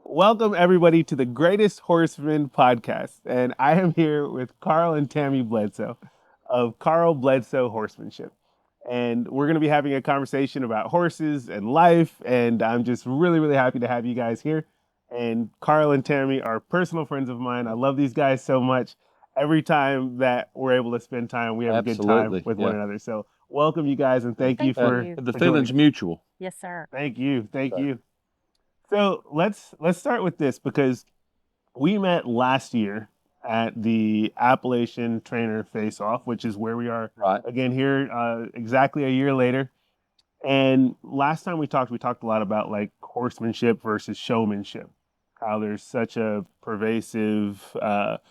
Welcome everybody to the Greatest Horseman Podcast, and I am here with Carl and Tammy Bledsoe of Carl Bledsoe Horsemanship, and we're going to be having a conversation about horses and life, and I'm just really happy to have you guys here. And Carl and Tammy are personal friends of mine. I love these guys so much. Every time that we're able to spend time, we have a good time Absolutely, with one yeah. another. So welcome you guys, and thank you Thank for you. The for joining feeling's us. mutual. Yes, sir. Thank you, thank Sorry. you. So let's start with this because we met last year at the Appalachian Trainer Face Off, which is where we are Right. again here exactly a year later. And last time we talked a lot about like horsemanship versus showmanship, how there's such a pervasive a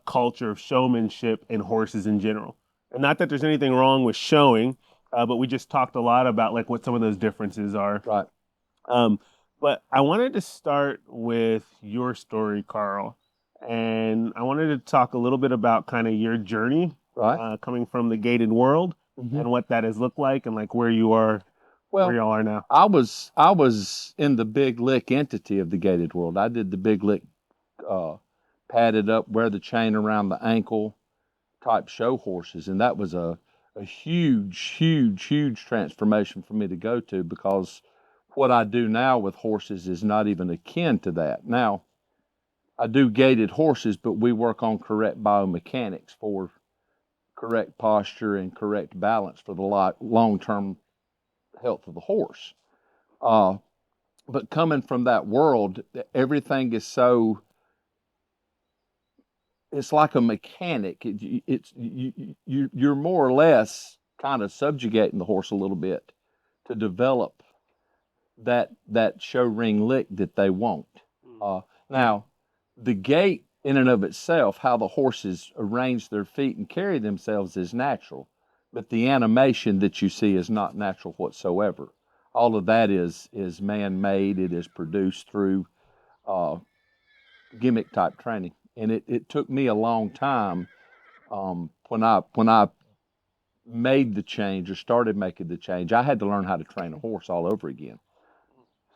culture of showmanship in horses in general. And not that there's anything wrong with showing, but we just talked a lot about like what some of those differences are. Right. Um, but I wanted to start with your story, Carl. And I wanted to talk a little bit about kind of your journey Right. coming from the gated world Mhm. and what that has looked like and like where you are, where Well, y'all are now. I was in the big lick entity of the gated world. I did the big lick, padded up, wear the chain around the ankle type show horses, and that was a huge transformation for me to go to because what I do now with horses is not even akin to that. Now, I do gated horses, but we work on correct biomechanics for correct posture and correct balance for the long-term health of the horse. Uh, but coming from that world, everything is so, it's like a mechanic. You're more or less kind of subjugating the horse a little bit to develop that show ring lick that they want. Now, the gait in and of itself, how the horses arrange their feet and carry themselves is natural, but the animation that you see is not natural whatsoever. All of that is man-made. It is produced through uh, gimmick type training, and it took me a long time when I made the change or started making the change. I had to learn how to train a horse all over again.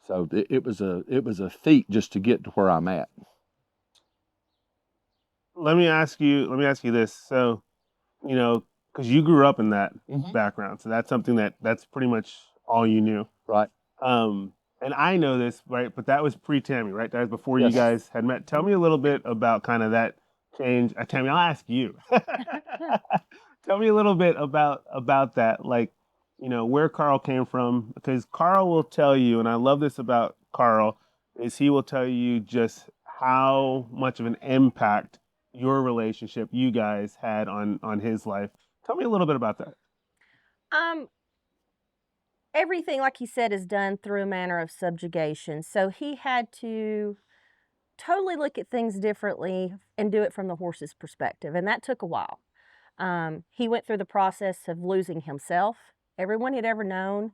So it was a feat just to get to where I'm at. Let me ask you this. So, because you grew up in that Mhm. background, so that's something that's pretty much all you knew. Right. And I know this, right? But that was pre-Tammy, right? That was before you Yes. guys had met. Tell me a little bit about kind of that change. Tammy, I'll ask you. Tell me a little bit about that, like, where Carl came from, because Carl will tell you, and I love this about Carl, is he will tell you just how much of an impact your relationship, you guys had on his life. Tell me a little bit about that. Um, Everything, like he said, is done through a manner of subjugation. So he had to totally look at things differently and do it from the horse's perspective. And that took a while. He went through the process of losing himself. Everyone he'd ever known,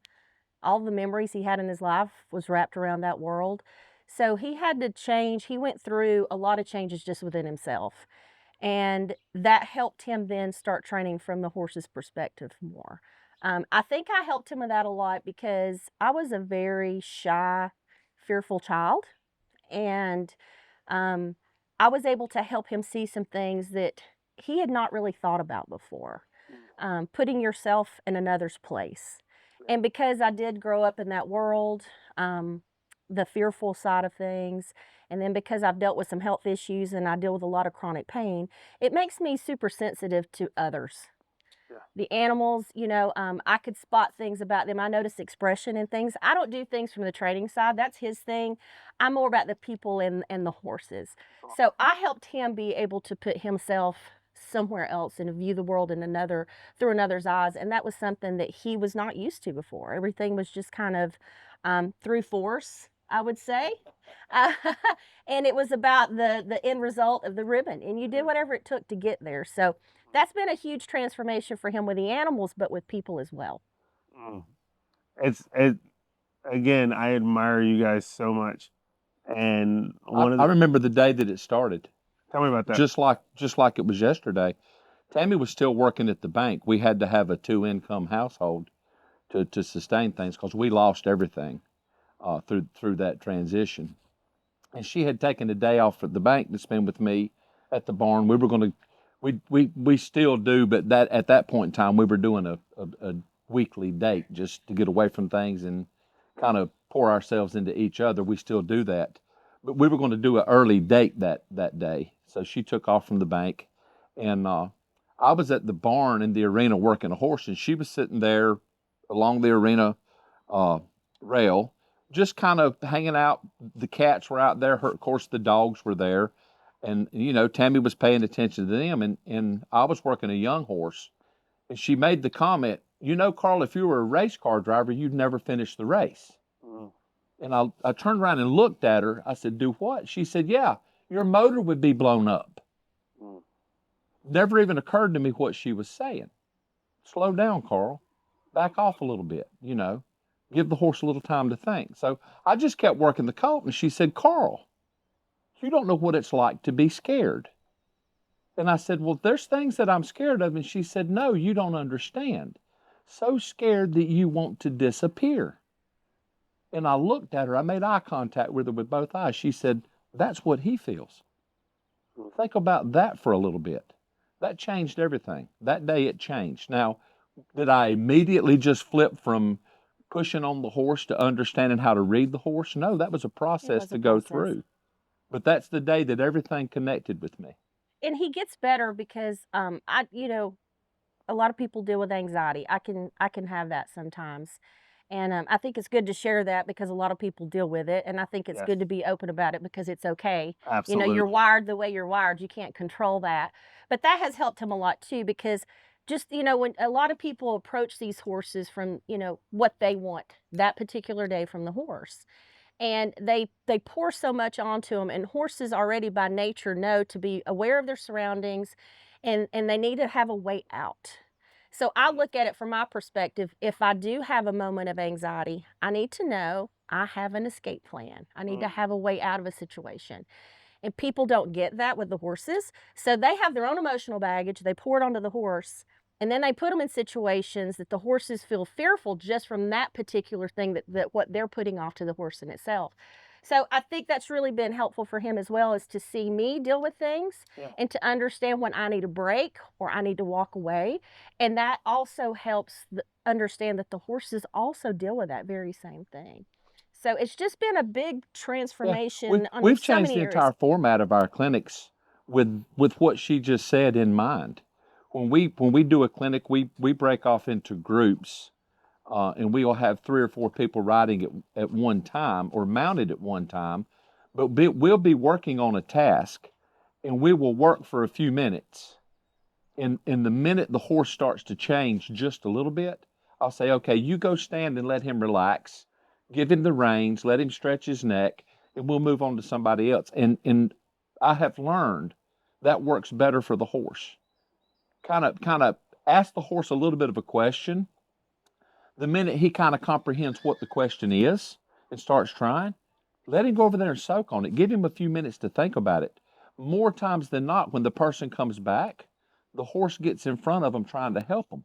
all the memories he had in his life was wrapped around that world. So he had to change. He went through a lot of changes just within himself. And that helped him then start training from the horse's perspective more. I think I helped him with that a lot because I was a very shy, fearful child. And um, I was able to help him see some things that he had not really thought about before. Putting yourself in another's place. And because I did grow up in that world, the fearful side of things, and then because I've dealt with some health issues and I deal with a lot of chronic pain, it makes me super sensitive to others. Yeah. The animals, I could spot things about them. I notice expression and things. I don't do things from the training side. That's his thing. I'm more about the people and the horses. So I helped him be able to put himself somewhere else and view the world in through another's eyes. And that was something that he was not used to before. Everything was just kind of through force, I would say. Uh, and it was about the end result of the ribbon. And you did whatever it took to get there. So that's been a huge transformation for him with the animals, but with people as well. Mm. It again, I admire you guys so much. And I remember the day that it started, tell me about that. just like it was yesterday. Tammy was still working at the bank. We had to have a two-income household to sustain things because we lost everything through that transition. and she had taken a day off at the bank to spend with me at the barn. We were going to, we still do, but that at that point in time, we were doing a weekly date just to get away from things and kind of pour ourselves into each other. We still do that, but we were going to do an early date that day. So she took off from the bank, and I was at the barn in the arena working a horse, and she was sitting there along the arena rail, just kind of hanging out. The cats were out there. Of course, the dogs were there. And, Tammy was paying attention to them. And I was working a young horse. And she made the comment, Carl, if you were a race car driver, you'd never finish the race. Mm. And I turned around and looked at her. I said, do what? She said, yeah, your motor would be blown up. Mm. Never even occurred to me what she was saying. Slow down, Carl. Back off a little bit, Give the horse a little time to think. So I just kept working the colt, and she said, Carl, you don't know what it's like to be scared. And I said, well, there's things that I'm scared of. And she said, no, you don't understand. So scared that you want to disappear. And I looked at her. I made eye contact with her with both eyes. She said, that's what he feels. Think about that for a little bit. That changed everything. That day it changed. Now, did I immediately just flip from pushing on the horse to understanding how to read the horse? No, that was a process to go through. But that's the day that everything connected with me. And he gets better because a lot of people deal with anxiety. I can have that sometimes. And I think it's good to share that because a lot of people deal with it. And I think it's good to be open about it because it's okay. Absolutely. You're wired the way you're wired. You can't control that. But that has helped him a lot too because just, when a lot of people approach these horses from, what they want that particular day from the horse. And they pour so much onto them. And horses already by nature know to be aware of their surroundings and they need to have a way out. So I look at it from my perspective. If I do have a moment of anxiety, I need to know I have an escape plan. I need to have a way out of a situation. And people don't get that with the horses. So they have their own emotional baggage. They pour it onto the horse. And then they put them in situations that the horses feel fearful just from that particular thing that what they're putting off to the horse in itself. So I think that's really been helpful for him as well, is to see me deal with things and to understand when I need a break or I need to walk away. And that also helps understand that the horses also deal with that very same thing. So it's just been a big transformation. We've changed the entire format of our clinics with what she just said in mind. When we do a clinic, we break off into groups, and we will have 3 or 4 people riding at one time or mounted at one time, but we'll be working on a task, and we will work for a few minutes. And the minute the horse starts to change just a little bit, I'll say, okay, you go stand and let him relax, give him the reins, let him stretch his neck, and we'll move on to somebody else. And I have learned that works better for the horse. Kind of ask the horse a little bit of a question. The minute he kind of comprehends what the question is and starts trying, let him go over there and soak on it. Give him a few minutes to think about it. More times than not, when the person comes back, the horse gets in front of them trying to help them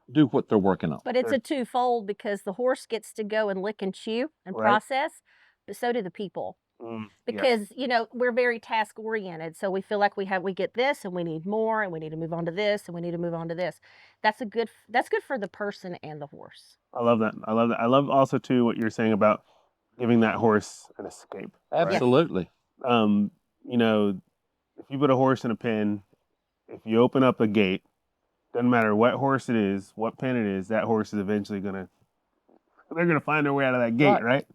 do what they're working on. But it's a twofold because the horse gets to go and lick and chew and process, but so do the people. Because we're very task oriented, so we feel like we get this and we need more and we need to move on to this and we need to move on to this. That's good for the person and the horse. I love that. I love also too what you're saying about giving that horse an escape. Absolutely. Right? If you put a horse in a pen, if you open up a gate, doesn't matter what horse it is, what pen it is, that horse is eventually they're gonna find their way out of that gate, right?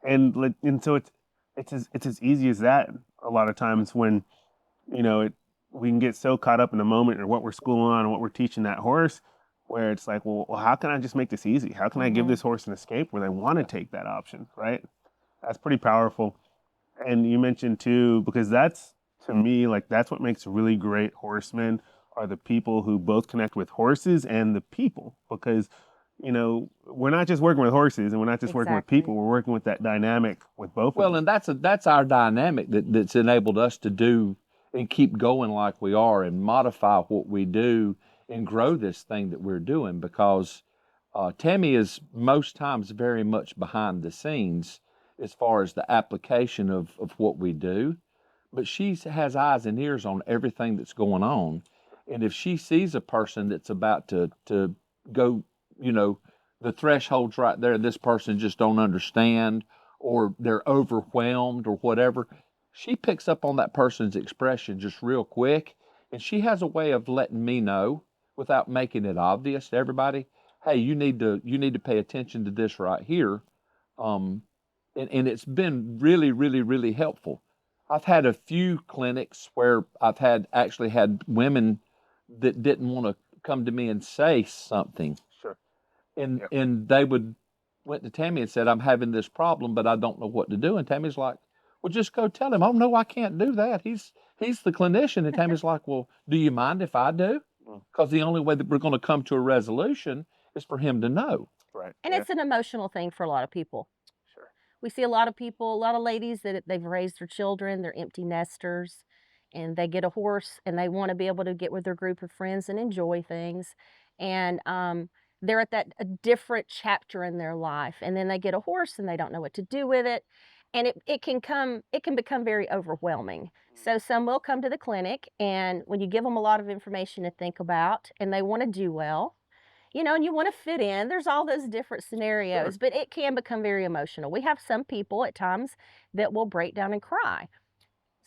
And so it's as easy as that. A lot of times when, we can get so caught up in the moment or what we're schooling on and what we're teaching that horse, where it's like, well, how can I just make this easy? How can I give this horse an escape where they want to take that option, right? That's pretty powerful. And you mentioned too, because that's, to me, that's what makes really great horsemen are the people who both connect with horses and the people, because we're not just working with horses and we're not just working with people. We're working with that dynamic with both of them. And that's our dynamic that's enabled us to do and keep going like we are and modify what we do and grow this thing that we're doing, because Tammy is most times very much behind the scenes as far as the application of what we do, but she has eyes and ears on everything that's going on. And if she sees a person that's about to go, you know, the threshold's right there, this person just don't understand, or they're overwhelmed or whatever, she picks up on that person's expression just real quick, and she has a way of letting me know without making it obvious to everybody, hey, you need to pay attention to this right here. And it's been really, really, really helpful. I've had a few clinics where I've actually had women that didn't want to come to me and say something, Sure. and Yep. they went to Tammy and said, I'm having this problem, but I don't know what to do. And Tammy's like, well, just go tell him. Oh no, I can't do that. He's the clinician. And Tammy's like, well, do you mind if I do? Mm. Because the only way that we're going to come to a resolution is for him to know. Right. And Yeah. it's an emotional thing for a lot of people. Sure. We see a lot of people, a lot of ladies that they've raised their children, they're empty nesters, and they get a horse and they want to be able to get with their group of friends and enjoy things. And they're at that a different chapter in their life. And then they get a horse and they don't know what to do with it. And it can become very overwhelming. So some will come to the clinic, and when you give them a lot of information to think about and they want to do well, and you want to fit in. There's all those different scenarios, but it can become very emotional. We have some people at times that will break down and cry.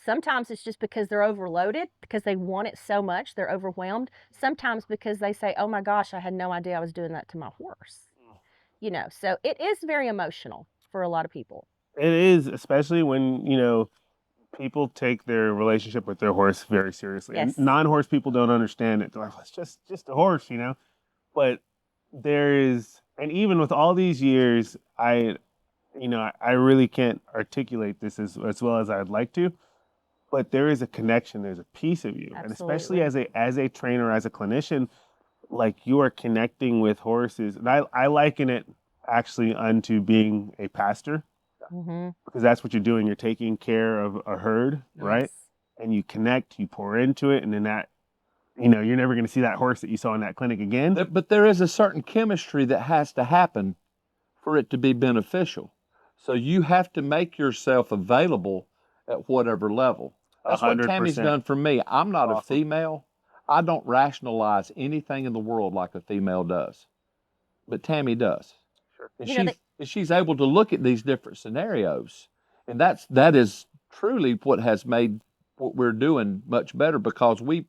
Sometimes it's just because they're overloaded, because they want it so much, they're overwhelmed. Sometimes because they say, oh my gosh, I had no idea I was doing that to my horse. So it is very emotional for a lot of people. It is, especially when, people take their relationship with their horse very seriously. And Yes. non-horse people don't understand it. They're like, it's just a horse, But there is, and even with all these years, I really can't articulate this as well as I'd like to. But there is a connection. There's a piece of you, and especially Absolutely. as a trainer, as a clinician, like you are connecting with horses. And I liken it actually unto being a pastor, Mm-hmm. because that's what you're doing. You're taking care of a herd, right? Yes. And you connect, you pour into it, and then that, you're never going to see that horse that you saw in that clinic again. But there is a certain chemistry that has to happen for it to be beneficial. So you have to make yourself available at whatever level. That's what Tammy's 100%. done for me. I'm not a Awesome. female. I don't rationalize anything in the world like a female does, but Tammy does. Sure. And You know, she's able to look at these different scenarios, and that is truly what has made what we're doing much better, because we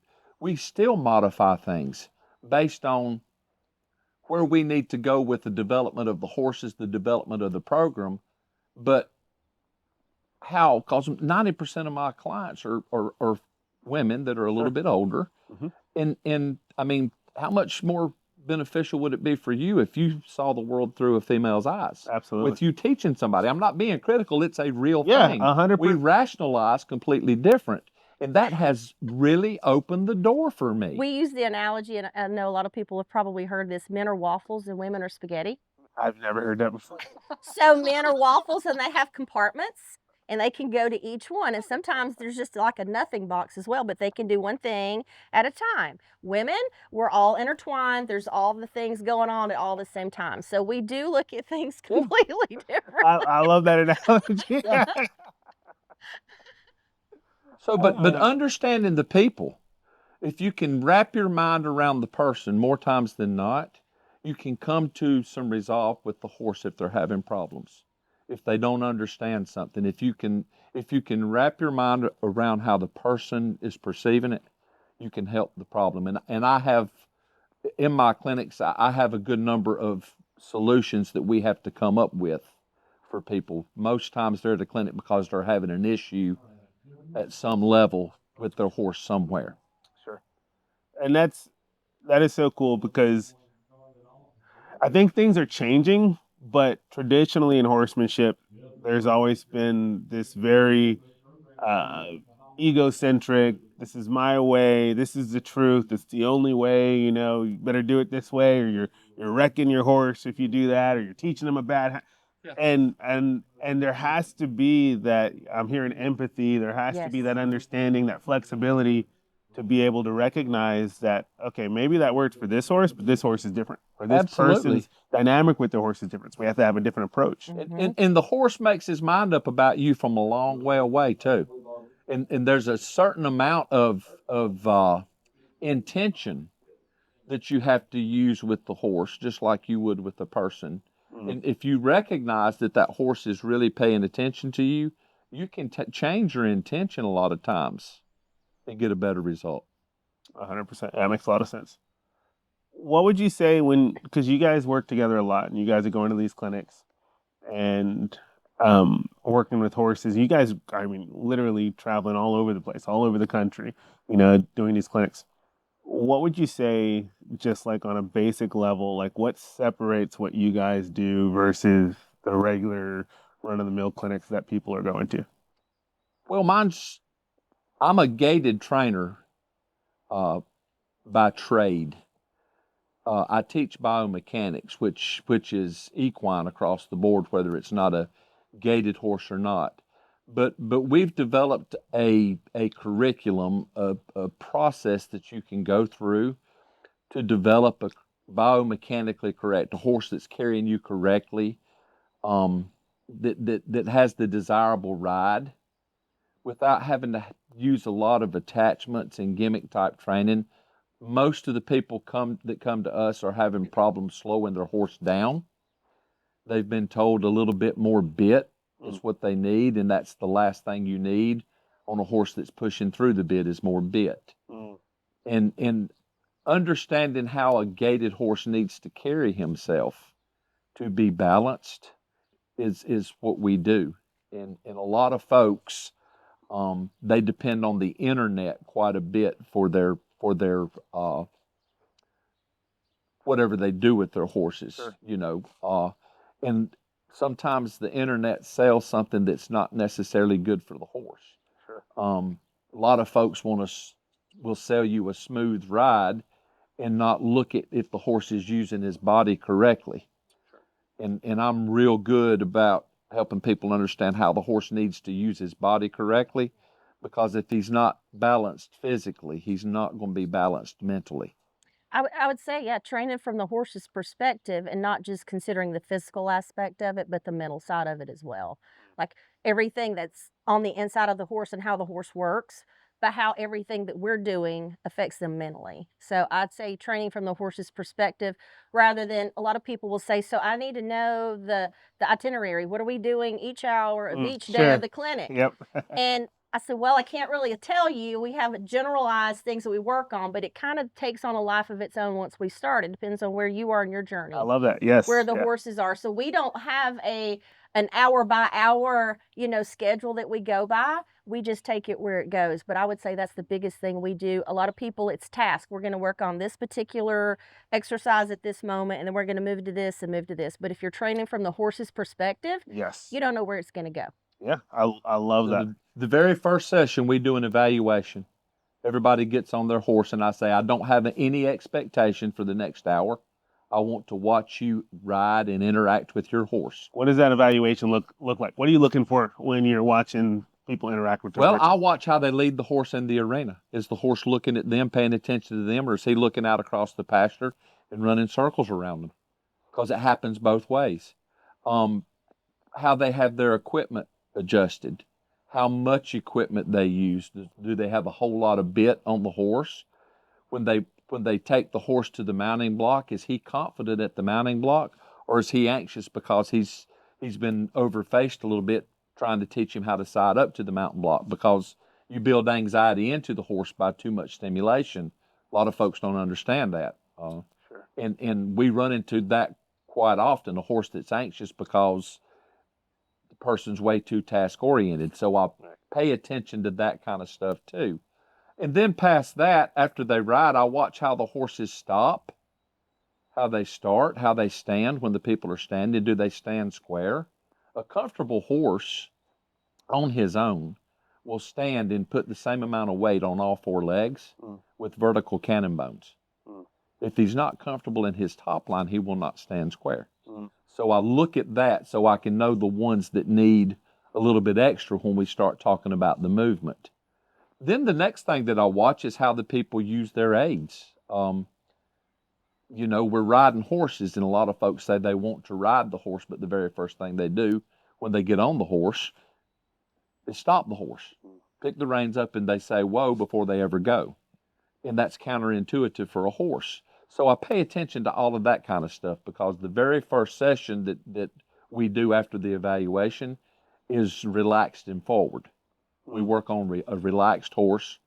still modify things based on where we need to go with the development of the horses, the development of the program, but how? Because 90% of my clients are women that are a little bit older, Mhm. and I mean, how much more beneficial would it be for you if you saw the world through a female's eyes? Absolutely. With you teaching somebody, I'm not being critical. It's a real Yeah, thing. 100%. We rationalize completely different, and that has really opened the door for me. we use the analogy, and I know a lot of people have probably heard this: men are waffles and women are spaghetti. I've never heard that before. So men are waffles and they have compartments and they can go to each one. And sometimes there's just like a nothing box as well, but they can do one thing at a time. Women, we're all intertwined. There's all the things going on at all the same time. So we do look at things completely different. I love that analogy. So, but understanding the people, if you can wrap your mind around the person more times than not, you can come to some resolve with the horse if they're having problems, if they don't understand something. If you can wrap your mind around how the person is perceiving it, you can help the problem. And I have in my clinics, I have a good number of solutions that we have to come up with for people. Most times they're at the clinic because they're having an issue at some level with their horse somewhere. Sure. And that is so cool, because I think things are changing, but traditionally in horsemanship, there's always been this very uh, egocentric. This is my way. This is the truth. It's the only way. You better do it this way, or you're wrecking your horse if you do that, or you're teaching them a bad. Yeah. And there has to be that. I'm hearing empathy. There has to be Yes. that understanding, that flexibility, to be able to recognize that, okay, maybe that worked for this horse, but this horse is different. or this Absolutely. person's dynamic with the horse is different. So we have to have a different approach. And the horse makes his mind up about you from a long way away too. And there's a certain amount of intention that you have to use with the horse, just like you would with a person. And if you recognize that that horse is really paying attention to you, you can change your intention a lot of times and get a better result. 100%. That makes a lot of sense. What would you say because you guys work together a lot and you guys are going to these clinics and working with horses. You guys, I mean, literally traveling all over the place, all over the country, doing these clinics. What would you say, just like on a basic level, like what separates what you guys do versus the regular run-of-the-mill clinics that people are going to? Well, I'm a gated trainer by trade. I teach biomechanics, which is equine across the board, whether it's not a gated horse or not. But we've developed a curriculum, a process that you can go through to develop a biomechanically correct, a horse that's carrying you correctly, that has the desirable ride, without having to use a lot of attachments and gimmick type training. Most of the people that come to us are having problems slowing their horse down. They've been told a little bit more bit is what they need, and that's the last thing you need on a horse that's pushing through the bit is more bit. And understanding how a gaited horse needs to carry himself to be balanced is what we do. And a lot of folks, they depend on the internet quite a bit for their whatever they do with their horses, Sure. And sometimes the internet sells something that's not necessarily good for the horse. Sure. A lot of folks will sell you a smooth ride and not look at if the horse is using his body correctly. Sure. And I'm real good about helping people understand how the horse needs to use his body correctly, because if he's not balanced physically, he's not going to be balanced mentally. I would say, yeah, training from the horse's perspective and not just considering the physical aspect of it, but the mental side of it as well. Like everything that's on the inside of the horse and how the horse works, but how everything that we're doing affects them mentally. So I'd say training from the horse's perspective rather than a lot of people will say, so I need to know the itinerary. What are we doing each hour of each day Sure. of the clinic? Yep. And I said, well, I can't really tell you. We have generalized things that we work on, but it kind of takes on a life of its own once we start. It depends on where you are in your journey, I love that. Yes. where the Yeah. horses are. So we don't have an hour by hour, schedule that we go by. We just take it where it goes. But I would say that's the biggest thing we do. A lot of people, it's task. We're going to work on this particular exercise at this moment, and then we're going to move to this and move to this. But if you're training from the horse's perspective, Yes. you don't know where it's going to go. Yeah, I love that. The very first session, we do an evaluation. Everybody gets on their horse, and I say, I don't have any expectation for the next hour. I want to watch you ride and interact with your horse. What does that evaluation look like? What are you looking for when you're watching people interact with their horse? I'll watch how they lead the horse in the arena. Is the horse looking at them, paying attention to them, or is he looking out across the pasture and running circles around them? Because it happens both ways. How they have their equipment adjusted, how much equipment they use. Do they have a whole lot of bit on the horse? When they take the horse to the mounting block, is he confident at the mounting block, or is he anxious because he's been overfaced a little bit trying to teach him how to side up to the mounting block? Because you build anxiety into the horse by too much stimulation. A lot of folks don't understand that. Sure. And we run into that quite often, a horse that's anxious because the person's way too task oriented. So I pay attention to that kind of stuff too. And then past that, after they ride, I watch how the horses stop, how they start, how they stand when the people are standing. Do they stand square? A comfortable horse on his own will stand and put the same amount of weight on all four legs with vertical cannon bones. If he's not comfortable in his top line, he will not stand square. So I look at that so I can know the ones that need a little bit extra when we start talking about the movement. Then the next thing that I watch is how the people use their aids. You know, we're riding horses, and a lot of folks say they want to ride the horse, but the very first thing they do when they get on the horse is stop the horse, pick the reins up, and they say, whoa, before they ever go. And that's counterintuitive for a horse. So I pay attention to all of that kind of stuff, because the very first session that we do after the evaluation is relaxed and forward. We work on a relaxed horse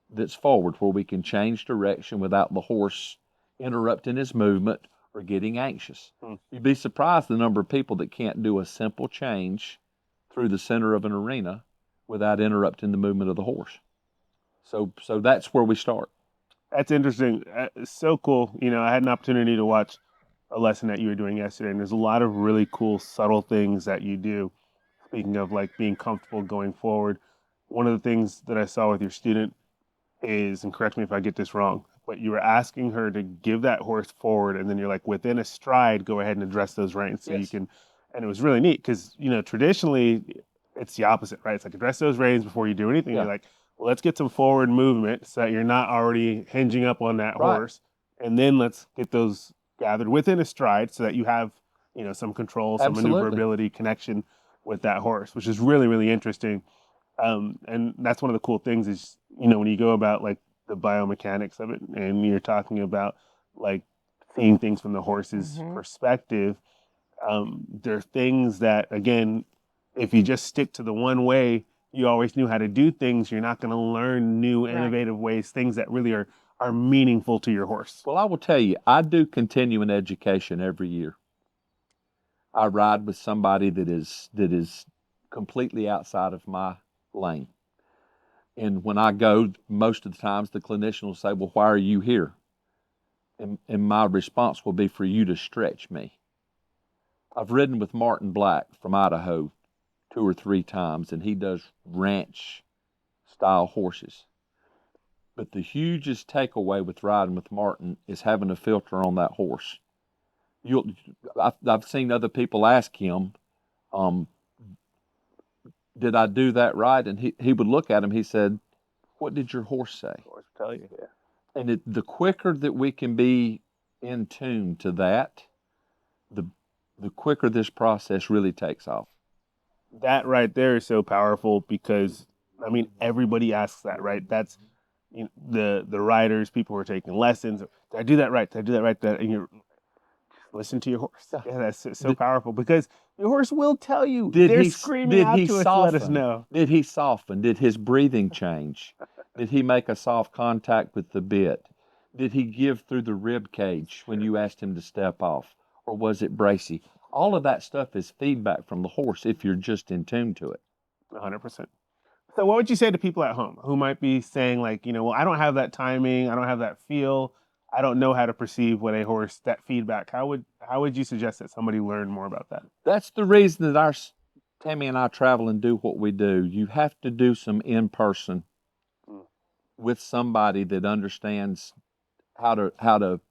that's forward, where we can change direction without the horse interrupting his movement or getting anxious. You'd be surprised the number of people that can't do a simple change through the center of an arena without interrupting the movement of the horse. So that's where we start. That's interesting. It's so cool. You know, I had an opportunity to watch a lesson that you were doing yesterday, and there's a lot of really cool, subtle things that you do. Speaking of like being comfortable going forward, one of the things that I saw with your student is, and correct me if I get this wrong, but you were asking her to give that horse forward, and then you're like, within a stride, go ahead and address those reins so you Yes. can. And it was really neat because, you know, traditionally it's the opposite, right? It's like address those reins before you do anything. Yeah. You're like, well, let's get some forward movement so that you're not already hinging up on that Right. horse, and then let's get those gathered within a stride so that you have, you know, some control, some Absolutely. maneuverability, connection with that horse, which is really, really interesting. And that's one of the cool things is, you know, when you go about like the biomechanics of it, and you're talking about like seeing things from the horse's Mhm. perspective, there are things that, again, if you just stick to the one way you always knew how to do things, you're not going to learn new, Right. innovative ways, things that really are meaningful to your horse. Well, I will tell you, I do continuing education every year. I ride with somebody that is completely outside of my lane. And when I go, most of the times the clinician will say, well, why are you here? And my response will be for you to stretch me. I've ridden with Martin Black from Idaho 2 or 3 times, and he does ranch style horses. But the hugest takeaway with riding with Martin is having a filter on that horse. I've seen other people ask him, um, did I do that right? And he would look at him, he said, what did your horse say? Horse will tell you. Yeah. And the quicker that we can be in tune to that, the quicker this process really takes off. That right there is so powerful because, I mean, everybody asks that, right? That's, you know, the riders, people who are taking lessons. Did I do that right? Did I do that right? And you listen to your horse. Yeah, that's so Did- powerful because your horse will tell you. Did They're he screaming out to us to let us know. Did he soften? Did his breathing change? Did he make a soft contact with the bit? Did he give through the rib cage when you asked him to step off? Or was it bracy? All of that stuff is feedback from the horse if you're just in tune to it. 100%. So, what would you say to people at home who might be saying, like, you know, well, I don't have that timing, I don't have that feel, I don't know how to perceive what a horse, that feedback. How would you suggest that somebody learn more about that? That's the reason that Tammy and I travel and do what we do. You have to do some in person Mm. with somebody that understands how to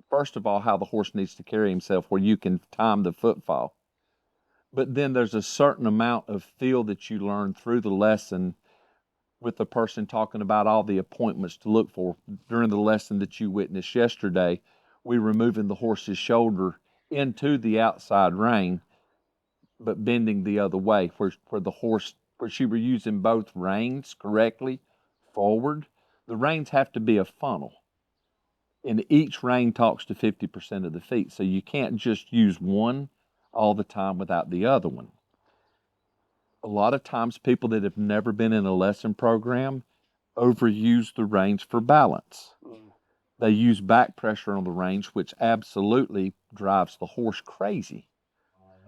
first of all how the horse needs to carry himself, where you can time the footfall. But then there's a certain amount of feel that you learn through the lesson, with the person talking about all the appointments to look for. During the lesson that you witnessed yesterday, we were moving the horse's shoulder into the outside rein, but bending the other way, where the horse, where she were using both reins correctly forward. The reins have to be a funnel, and each rein talks to 50% of the feet, so you can't just use one all the time without the other one. A lot of times people that have never been in a lesson program overuse the reins for balance. They use back pressure on the reins, which absolutely drives the horse crazy.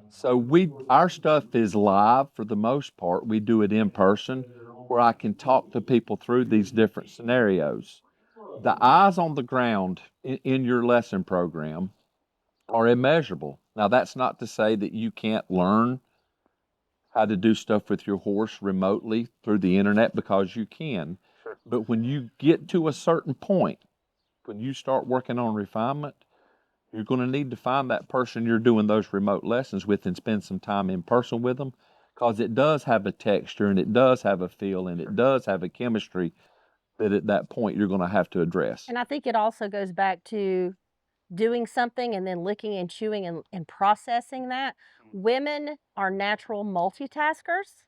So our stuff is live for the most part. We do it in person, where I can talk to people through these different scenarios. The eyes on the ground in your lesson program are immeasurable. Now, that's not to say that you can't learn how to do stuff with your horse remotely through the internet, because you can. Sure. But when you get to a certain point, when you start working on refinement, you're going to need to find that person you're doing those remote lessons with and spend some time in person with them, because it does have a texture and it does have a feel and it does have a chemistry that at that point you're going to have to address. And I think it also goes back to doing something and then licking and chewing and processing that. Women are natural multitaskers.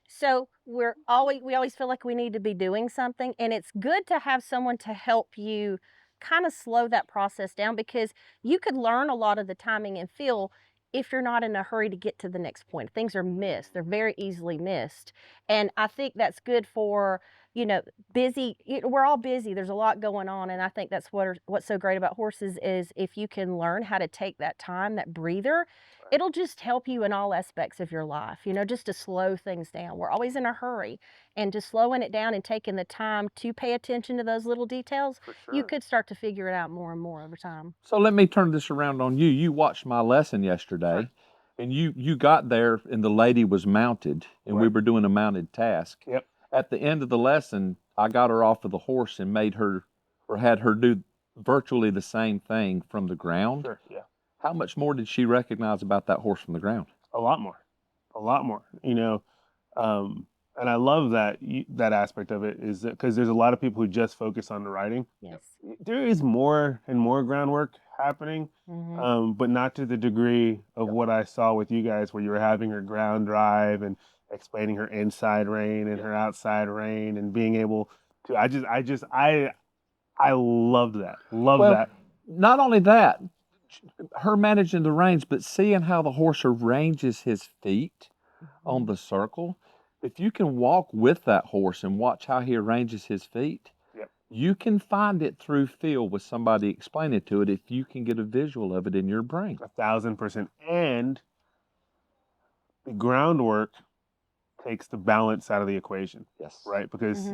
So we always feel like we need to be doing something, and it's good to have someone to help you kind of slow that process down, because you could learn a lot of the timing and feel if you're not in a hurry to get to the next point. Things are missed. They're very easily missed. And I think that's good for, you know, we're all busy. There's a lot going on, and I think that's what's so great about horses is if you can learn how to take that time, that breather, it'll just help you in all aspects of your life, you know, just to slow things down. We're always in a hurry, and just slowing it down and taking the time to pay attention to those little details, you could start to figure it out more and more over time. So let me turn this around on you. You watched my lesson yesterday, and you got there, and the lady was mounted, and we Right. were doing a mounted task. Yep. At the end of the lesson, I got her off of the horse and made her, or had her do virtually the same thing from the ground. Sure. Yeah. How much more did she recognize about that horse from the ground? A lot more. A lot more. You know, and I love that aspect of it is because there's a lot of people who just focus on the riding. Yes. There is more and more groundwork happening, but not to the degree of what I saw with you guys, where you were having her ground drive and explaining her inside rein and her outside rein and being able to. I loved that. Loved Well, that. not only that, her managing the reins, but seeing how the horse arranges his feet on the circle. If you can walk with that horse and watch how he arranges his feet, Yep. you can find it through feel with somebody explaining to it if you can get a visual of it in your brain. 1,000%. And the groundwork takes the balance out of the equation, Yes. right? Because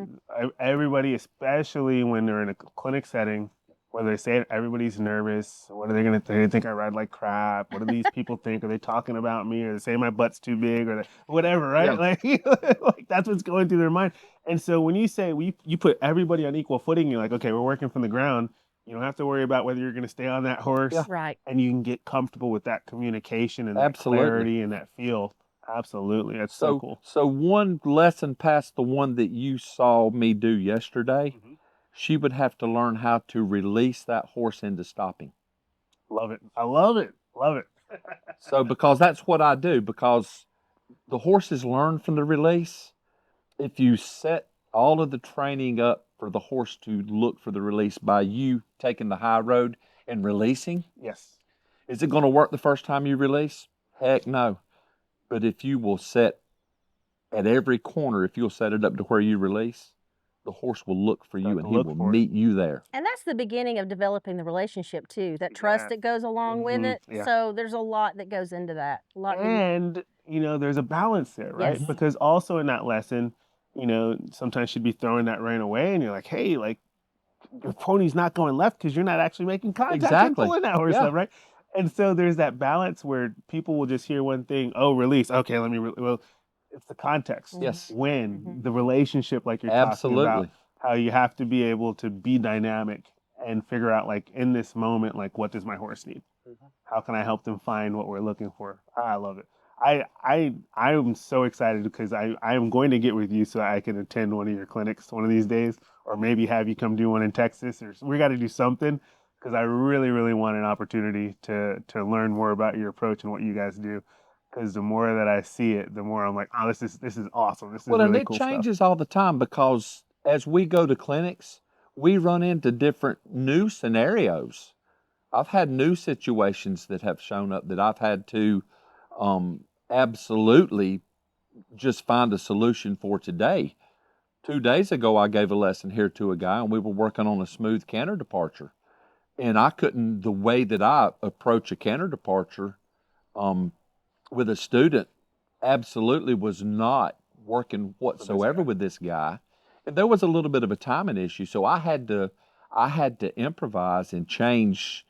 everybody, especially when they're in a clinic setting, whether they say it, everybody's nervous. What are they going to think? They think I ride like crap. What do these people think? Are they talking about me? Or they say my butt's too big? Or whatever, right? Yeah. Like that's what's going through their mind. And so when you say you put everybody on equal footing, you're like, okay, we're working from the ground. You don't have to worry about whether you're going to stay on that horse. Yeah. Right. And you can get comfortable with that communication and that Absolutely. clarity and that feel. Absolutely. That's so cool. So one lesson past the one that you saw me do yesterday, she would have to learn how to release that horse into stopping. Love it. I love it. Love it. So because that's what I do, because the horses learn from the release. If you set all of the training up for the horse to look for the release by you taking the high road and releasing, Yes. is it going to work the first time you release? Heck no. But if you will set at every corner, if you'll set it up to where you release, the horse will look for you and he will meet you there. And that's the beginning of developing the relationship too. That trust that goes along with it. Yeah. So there's a lot that goes into that. A lot. And, you know, there's a balance there, right? Yes. Because also in that lesson, you know, sometimes she'd be throwing that rein away and you're like, hey, like your pony's not going left because you're not actually making contact and pulling that horse up, right? And so there's that balance where people will just hear one thing, oh, release. Okay, let me, well, it's the context. Yes. When, the relationship, like you're talking about, how you have to be able to be dynamic and figure out, like, in this moment, like, what does my horse need? How can I help them find what we're looking for? I love it. I am so excited because I am going to get with you so I can attend one of your clinics one of these days, or maybe have you come do one in Texas, or we got to do something, because I really, really want an opportunity to learn more about your approach and what you guys do. Because the more that I see it, the more I'm like, oh, this is awesome. This is well, really and it cool changes stuff. all the time, because as we go to clinics, we run into different new scenarios. I've had new situations that have shown up that I've had to absolutely just find a solution for today. 2 days ago, I gave a lesson here to a guy, and we were working on a smooth canter departure. And I couldn't, the way that I approach a canter departure with a student absolutely was not working whatsoever with this guy. And there was a little bit of a timing issue. So I had to improvise and change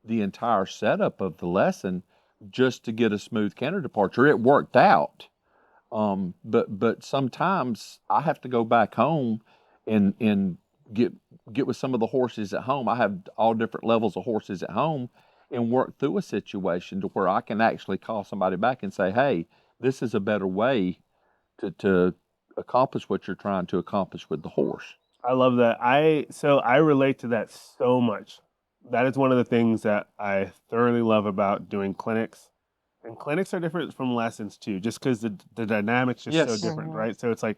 the entire setup of the lesson just to get a smooth canter departure. It worked out. But sometimes I have to go back home and get with some of the horses at home. I have all different levels of horses at home, and work through a situation to where I can actually call somebody back and say, hey, this is a better way to accomplish what you're trying to accomplish with the horse. I love that. I relate to that so much. that is one of the things that I thoroughly love about doing clinics. And clinics are different from lessons too, just because the dynamics just so Yes. different, Mhm. right? So it's like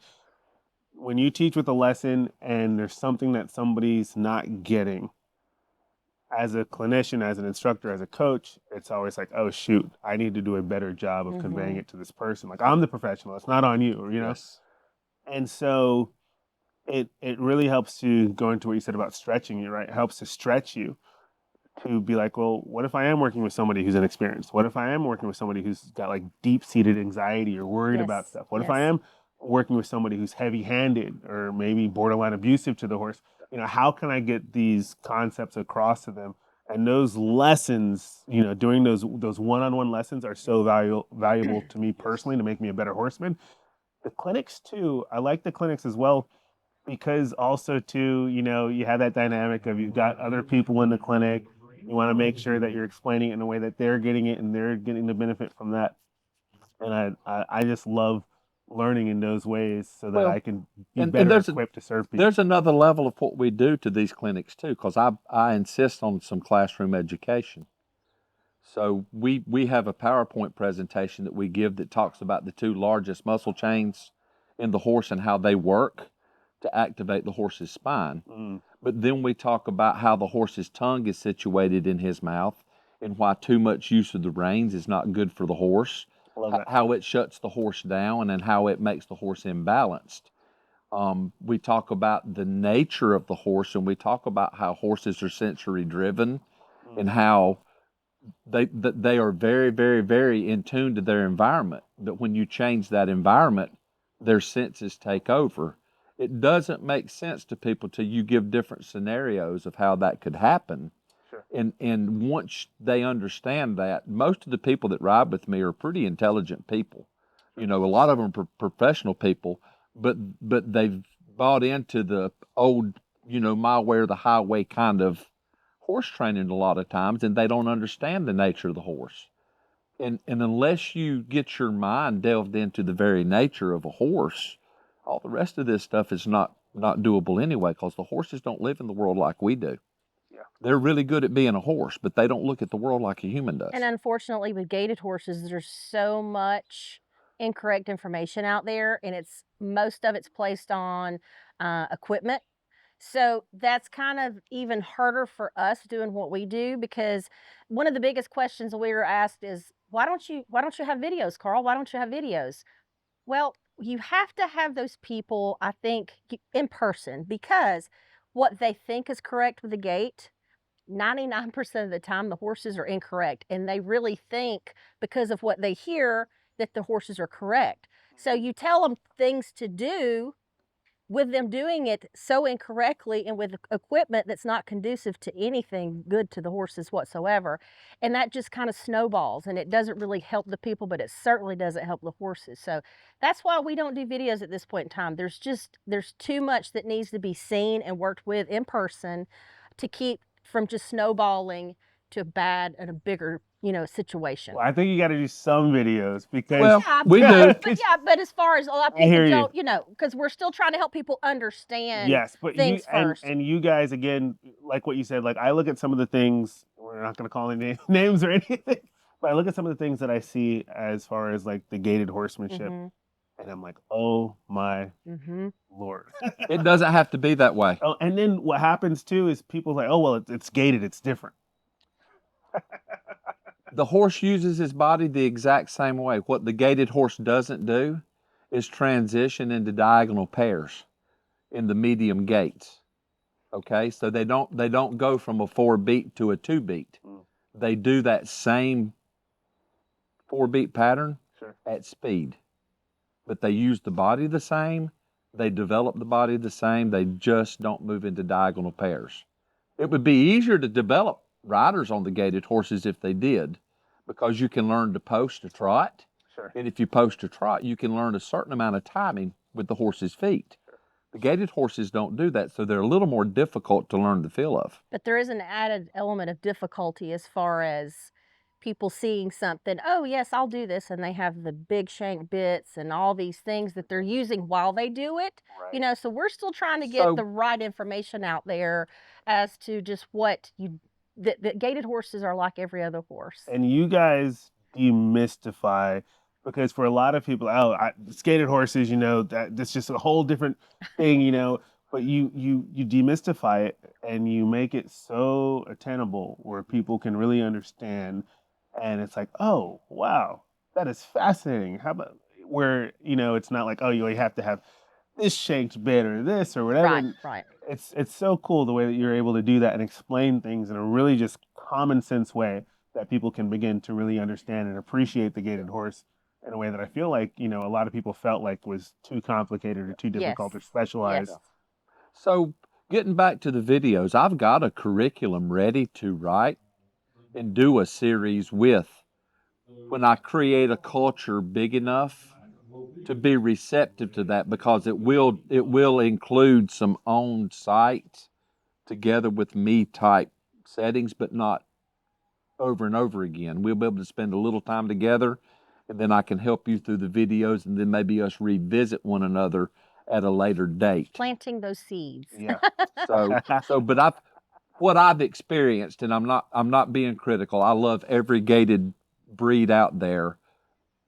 when you teach with a lesson and there's something that somebody's not getting, as a clinician, as an instructor, as a coach, it's always like, oh shoot, I need to do a better job of conveying Mhm. it to this person. Like I'm the professional, it's not on you, you know? Yes. And so it really helps to go into what you said about stretching you, right? It helps to stretch you to be like, well, what if I am working with somebody who's inexperienced? What if I am working with somebody who's got like deep seated anxiety or worried about Yes. stuff? What if I Yes. am working with somebody who's heavy handed or maybe borderline abusive to the horse? You know, how can I get these concepts across to them? And those lessons, you know, doing those one on one lessons are so valuable to me personally to make me a better horseman. The clinics too, I like the clinics as well because also too, you know, you have that dynamic of you've got other people in the clinic. You want to make sure that you're explaining it in a way that they're getting it and they're getting the benefit from that. And I just love learning in those ways so that I Well, can be and better equipped to serve people. there's another level of what we do to these clinics too, because I insist on some classroom education. So we have a PowerPoint presentation that we give that talks about the two largest muscle chains in the horse and how they work to activate the horse's spine. Mm, But then we talk about how the horse's tongue is situated in his mouth and why too much use of the reins is not good for the horse, love that. how it shuts the horse down and how it makes the horse imbalanced. We talk about the nature of the horse and we talk about how horses are sensory driven and Mm, how they are very, very, very in tune to their environment. But when you change that environment, their senses take over. It doesn't make sense to people till you give different scenarios of how that could happen. sure. And once they understand that, most of the people that ride with me are pretty intelligent people. You know, a lot of them are professional people, but they've bought into the old, you know, my way or the highway kind of horse training a lot of times, and they don't understand the nature of the horse. And unless you get your mind delved into the very nature of a horse, all the rest of this stuff is not doable anyway, because the horses don't live in the world like we do. Yeah. They're really good at being a horse, but they don't look at the world like a human And does. unfortunately, with gaited horses, there's so much incorrect information out there, and it's most of it's placed on equipment. So that's kind of even harder for us doing what we do because one of the biggest questions we were asked is, why don't you have videos, Carl? Why don't you have videos? Well, you have to have those people, I think, in person because what they think is correct with the gait 99% of the time the horses are incorrect and they really think because of what they hear that the horses are correct. So you tell them things to do with them doing it so incorrectly and with equipment that's not conducive to anything good to the horses whatsoever. And that just kind of snowballs and it doesn't really help the people, but it certainly doesn't help the horses. So that's why we don't do videos at this point in time. There's too much that needs to be seen and worked with in person to keep from just snowballing to a bad and a bigger, situation. Well, I think you got to do some videos because Well, Yeah, we do. but as far as a lot of I people hear you. don't, because we're still trying to help people understand Yes, but you things first. and you guys again, like what you said, like I look at some of the things. We're not going to call any names or anything, but I look at some of the things that I see as far as like the gated horsemanship, Mhm. and I'm like, oh my Mhm. lord. It doesn't have to be that way. Oh, and then what happens too is people like, oh well, it's gated, it's different. The horse uses his body the exact same way. What the gaited horse doesn't do is transition into diagonal pairs in the medium gaits. Okay, so they don't go from a 4 beat to a 2 beat. Mm, They do that same 4 beat pattern sure. at speed, but they use the body the same. They develop the body the same. They just don't move into diagonal pairs. It would be easier to develop riders on the gaited horses if they did, because you can learn to post a trot. Sure. And if you post a trot, you can learn a certain amount of timing with the horse's feet. The gaited horses don't do that, so they're a little more difficult to learn the feel of. But there is an added element of difficulty as far as people seeing something, "Oh, yes, I'll do this," and they have the big shank bits and all these things that they're using while they do it, Right. so we're still trying to get So the right information out there as to just what you that gated horses are like every other horse. And you guys demystify, because for a lot of people, skated horses, that's just a whole different thing, but you demystify it and you make it so attainable where people can really understand. And it's like, oh wow, that is fascinating. How about where, it's not like, oh, you have to have this shanked bit or this or whatever. Right, And right. it's so cool the way that you're able to do that and explain things in a really just common sense way that people can begin to really understand and appreciate the gated horse in a way that I feel like, a lot of people felt like was too complicated or too Yes. difficult or Yes. specialized. So getting back to the videos, I've got a curriculum ready to write and do a series with when I create a culture big enough to be receptive to that, because it will include some on site together with me type settings, but not over and over again. We'll be able to spend a little time together, and then I can help you through the videos, and then maybe us revisit one another at a later date. Planting those seeds. Yeah. But what I've experienced, and I'm not being critical. I love every gated breed out there,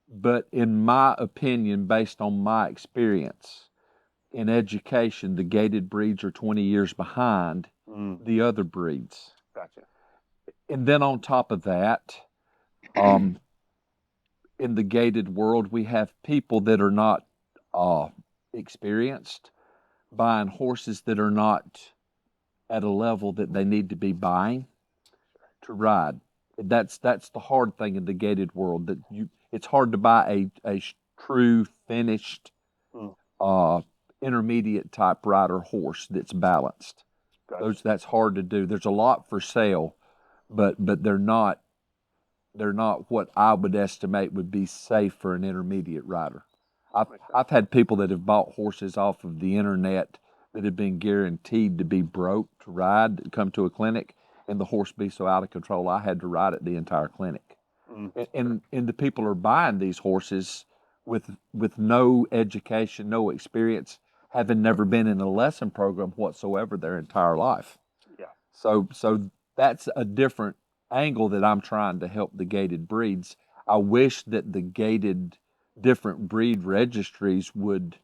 but in my opinion, based on my experience in education, the gated breeds are 20 years behind the other breeds. Gotcha. And then on top of that, in the gated world, we have people that are not experienced buying horses that are not at a level that they need to be buying to ride. That's the hard thing in the gated world, that it's hard to buy a true finished intermediate type rider horse that's balanced. Gotcha. That's hard to do. There's a lot for sale, but they're not what I would estimate would be safe for an intermediate rider. I've had people that have bought horses off of the internet that have been guaranteed to be broke to ride, come to a clinic, and the horse be so out of control I had to ride it the entire clinic. And the people are buying these horses with no education, no experience, having never been in a lesson program whatsoever their entire life. Yeah. So that's a different angle that I'm trying to help the gated breeds. I wish that the gated different breed registries would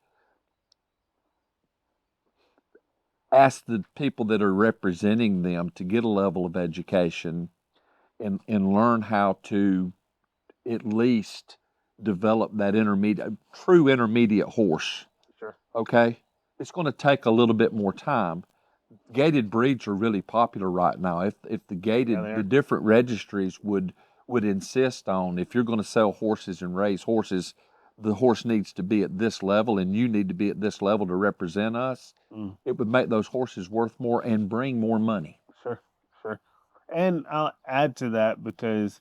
ask the people that are representing them to get a level of education and learn how to at least develop that true intermediate horse. Sure. Okay? It's going to take a little bit more time. Gated breeds are really popular right now. If the different registries would insist on, if you're going to sell horses and raise horses, the horse needs to be at this level and you need to be at this level to represent us, it would make those horses worth more and bring more money. Sure. And I'll add to that because,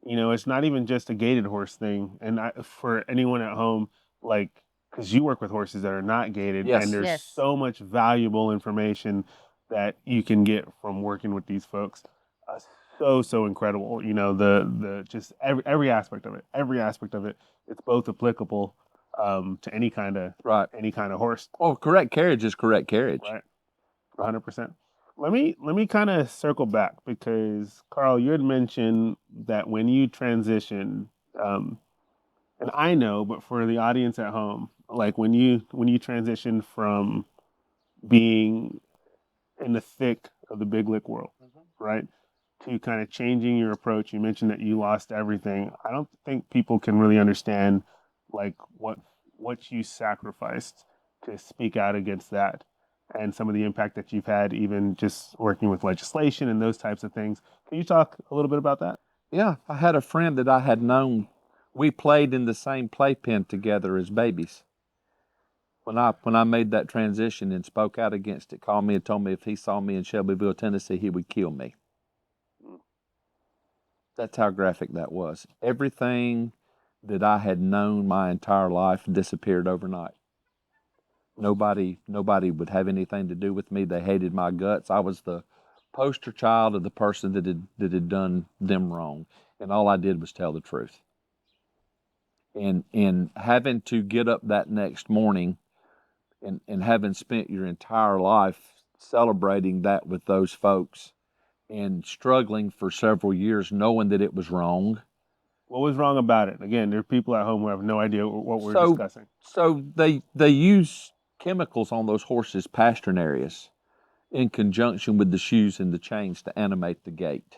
it's not even just a gated horse thing. And for anyone at home, like, because you work with horses that are not gated, Yes. and there's Yes. so much valuable information that you can get from working with these folks. So incredible. The just every aspect of it. It's both applicable to any kind of horse. Oh, correct carriage is correct carriage. Right. 100%. Let me kind of circle back because Carl, you had mentioned that when you transitioned, and I know, but for the audience at home, like when you transitioned from being in the thick of the big lick world, right, to kind of changing your approach. You mentioned that you lost everything. I don't think people can really understand like what you sacrificed to speak out against that and some of the impact that you've had, even just working with legislation and those types of things. Can you talk a little bit about that? Yeah, I had a friend that I had known. We played in the same playpen together as babies. When I made that transition and spoke out against it, called me and told me if he saw me in Shelbyville, Tennessee, he would kill me. That's how graphic that was. Everything that I had known my entire life disappeared overnight. Nobody would have anything to do with me. They hated my guts. I was the poster child of the person that had done them wrong, and all I did was tell the truth. And having to get up that next morning and having spent your entire life celebrating that with those folks and struggling for several years, knowing that it was wrong. What was wrong about it? Again, there are people at home who have no idea what we're So, discussing. so they use chemicals on those horses' pastern areas in conjunction with the shoes and the chains to animate the gait.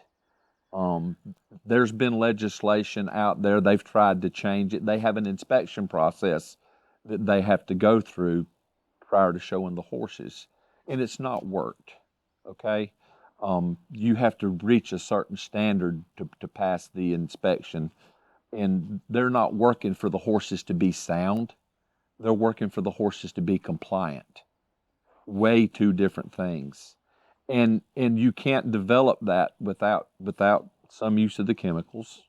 Um, there's been legislation out there. They've tried to change it. They have an inspection process that they have to go through prior to showing the horses, and it's not worked. Okay, you have to reach a certain standard to pass the inspection, and they're not working for the horses to be sound. They're working for the horses to be compliant. Way two different things, and you can't develop that without some use of the chemicals,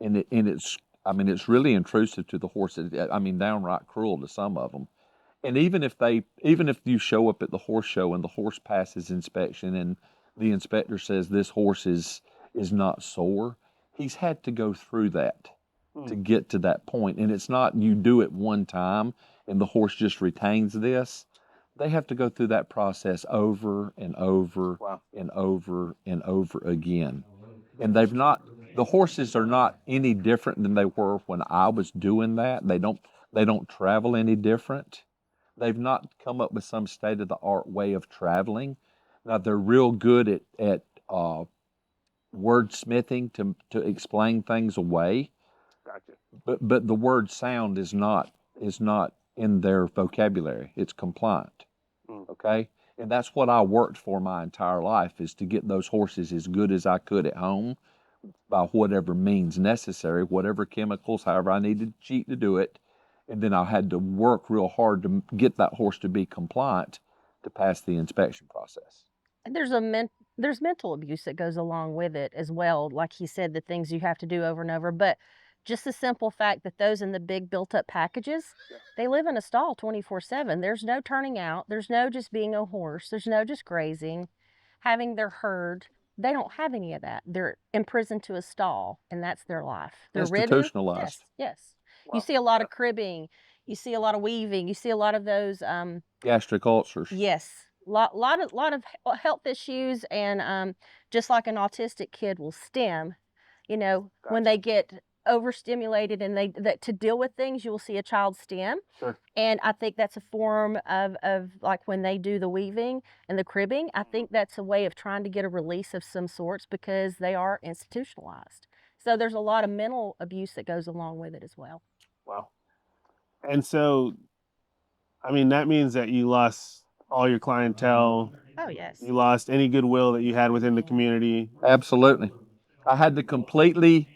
and it's, I mean, it's really intrusive to the horses. I mean, downright cruel to some of them. And even if you show up at the horse show and the horse passes inspection and the inspector says this horse is not sore, he's had to go through that to get to that point. And it's not you do it one time and the horse just retains this. They have to go through that process over and over and over and over again. And the horses are not any different than they were when I was doing that. They don't travel any different. They've not come up with some state of the art way of traveling. Now they're real good at wordsmithing to explain things away. Gotcha. But the word sound is not in their vocabulary. It's compliant. Okay? And that's what I worked for my entire life, is to get those horses as good as I could at home by whatever means necessary, whatever chemicals, however I needed to cheat to do it. And then I had to work real hard to get that horse to be compliant to pass the inspection process. And there's mental abuse that goes along with it as well. Like he said, the things you have to do over and over. But just the simple fact that those in the big built up packages, they live in a stall 24/7. There's no turning out. There's no just being a horse. There's no just grazing, having their herd. They don't have any of that. They're imprisoned to a stall, and that's their life. They're ridden. Institutionalized. Yes. You see a lot of cribbing. You see a lot of weaving. You see a lot of those. Gastric ulcers. Yes, lot of health issues, and just like an autistic kid will stem, when they get overstimulated and that to deal with things, you will see a child stem. Sure. And I think that's a form of like when they do the weaving and the cribbing, I think that's a way of trying to get a release of some sorts because they are institutionalized. So there's a lot of mental abuse that goes along with it as well. Wow. And so, I mean, that means that you lost all your clientele. Oh, yes. You lost any goodwill that you had within the community. Absolutely. I had to completely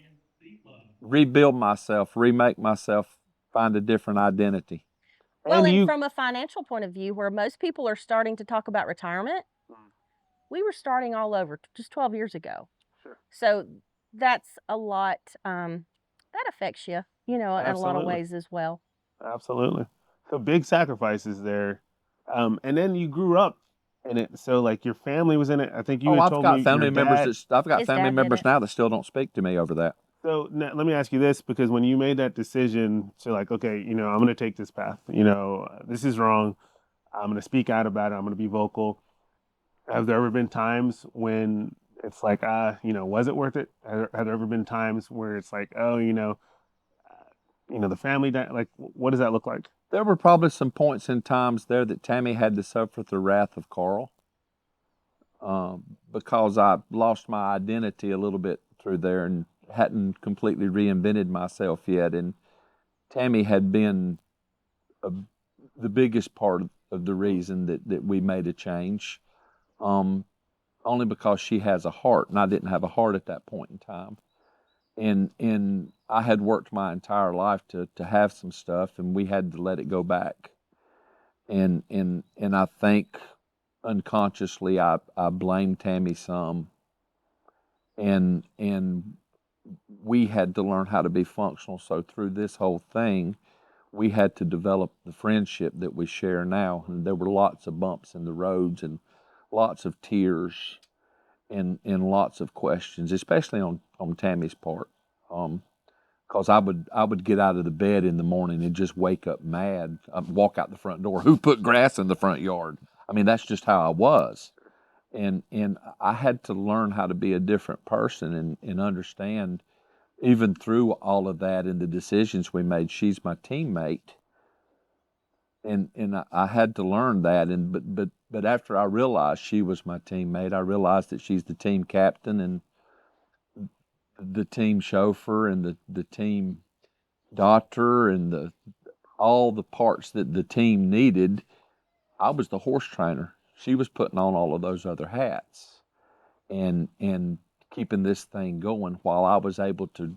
rebuild myself, remake myself, find a different identity. Well, and you, from a financial point of view, where most people are starting to talk about retirement, we were starting all over just 12 years ago. Sure. So that's a lot, that affects you, in a lot of Absolutely. ways as well. Absolutely. So big sacrifices there. And then you grew up in it. So like your family was in it. I think you had I've told got me family your members dad. I've got His family dad did members it. now that still don't speak to me over that. So now, let me ask you this, because when you made that decision to like, okay, I'm going to take this path, this is wrong. I'm going to speak out about it. I'm going to be vocal. Have there ever been times when it's like, was it worth it? Have there ever been times where it's like, oh, the family, like, what does that look like? There were probably some points in times there that Tammy had to suffer the wrath of Carl, because I lost my identity a little bit through there and hadn't completely reinvented myself yet. And Tammy had been the biggest part of the reason that we made a change, only because she has a heart, and I didn't have a heart at that point in time. And I had worked my entire life to have some stuff, and we had to let it go back. And I think unconsciously I blamed Tammy some, and we had to learn how to be functional. So through this whole thing, we had to develop the friendship that we share now. And there were lots of bumps in the roads and lots of tears and lots of questions, especially on Tammy's part. Because I would get out of the bed in the morning and just wake up mad. I'd walk out the front door. Who put grass in the front yard? I mean, that's just how I was. and I had to learn how to be a different person and understand, even through all of that and the decisions we made, she's my teammate, and I had to learn that. And but after I realized she was my teammate, I realized that she's the team captain and the team chauffeur and the team doctor and the all the parts that the team needed. I was the horse trainer. She was putting on all of those other hats and keeping this thing going while I was able to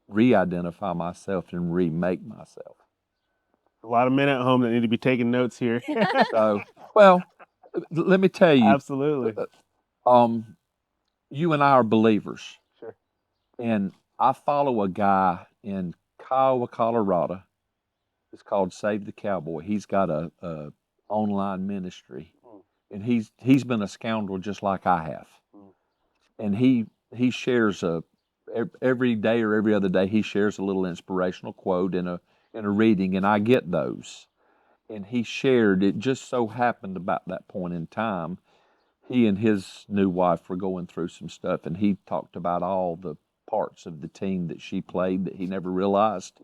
re-identify myself and remake myself. A lot of men at home that need to be taking notes here. So, well, let me tell you, Absolutely. you and I are believers, Sure. and I follow a guy in Kiowa, Colorado. It's called Save the Cowboy. He's got a online ministry, and he's been a scoundrel just like I have. And he shares every day or every other day he shares a little inspirational quote in a reading, and I get those. And he shared, it just so happened about that point in time, he and his new wife were going through some stuff, and he talked about all the parts of the team that she played that he never realized.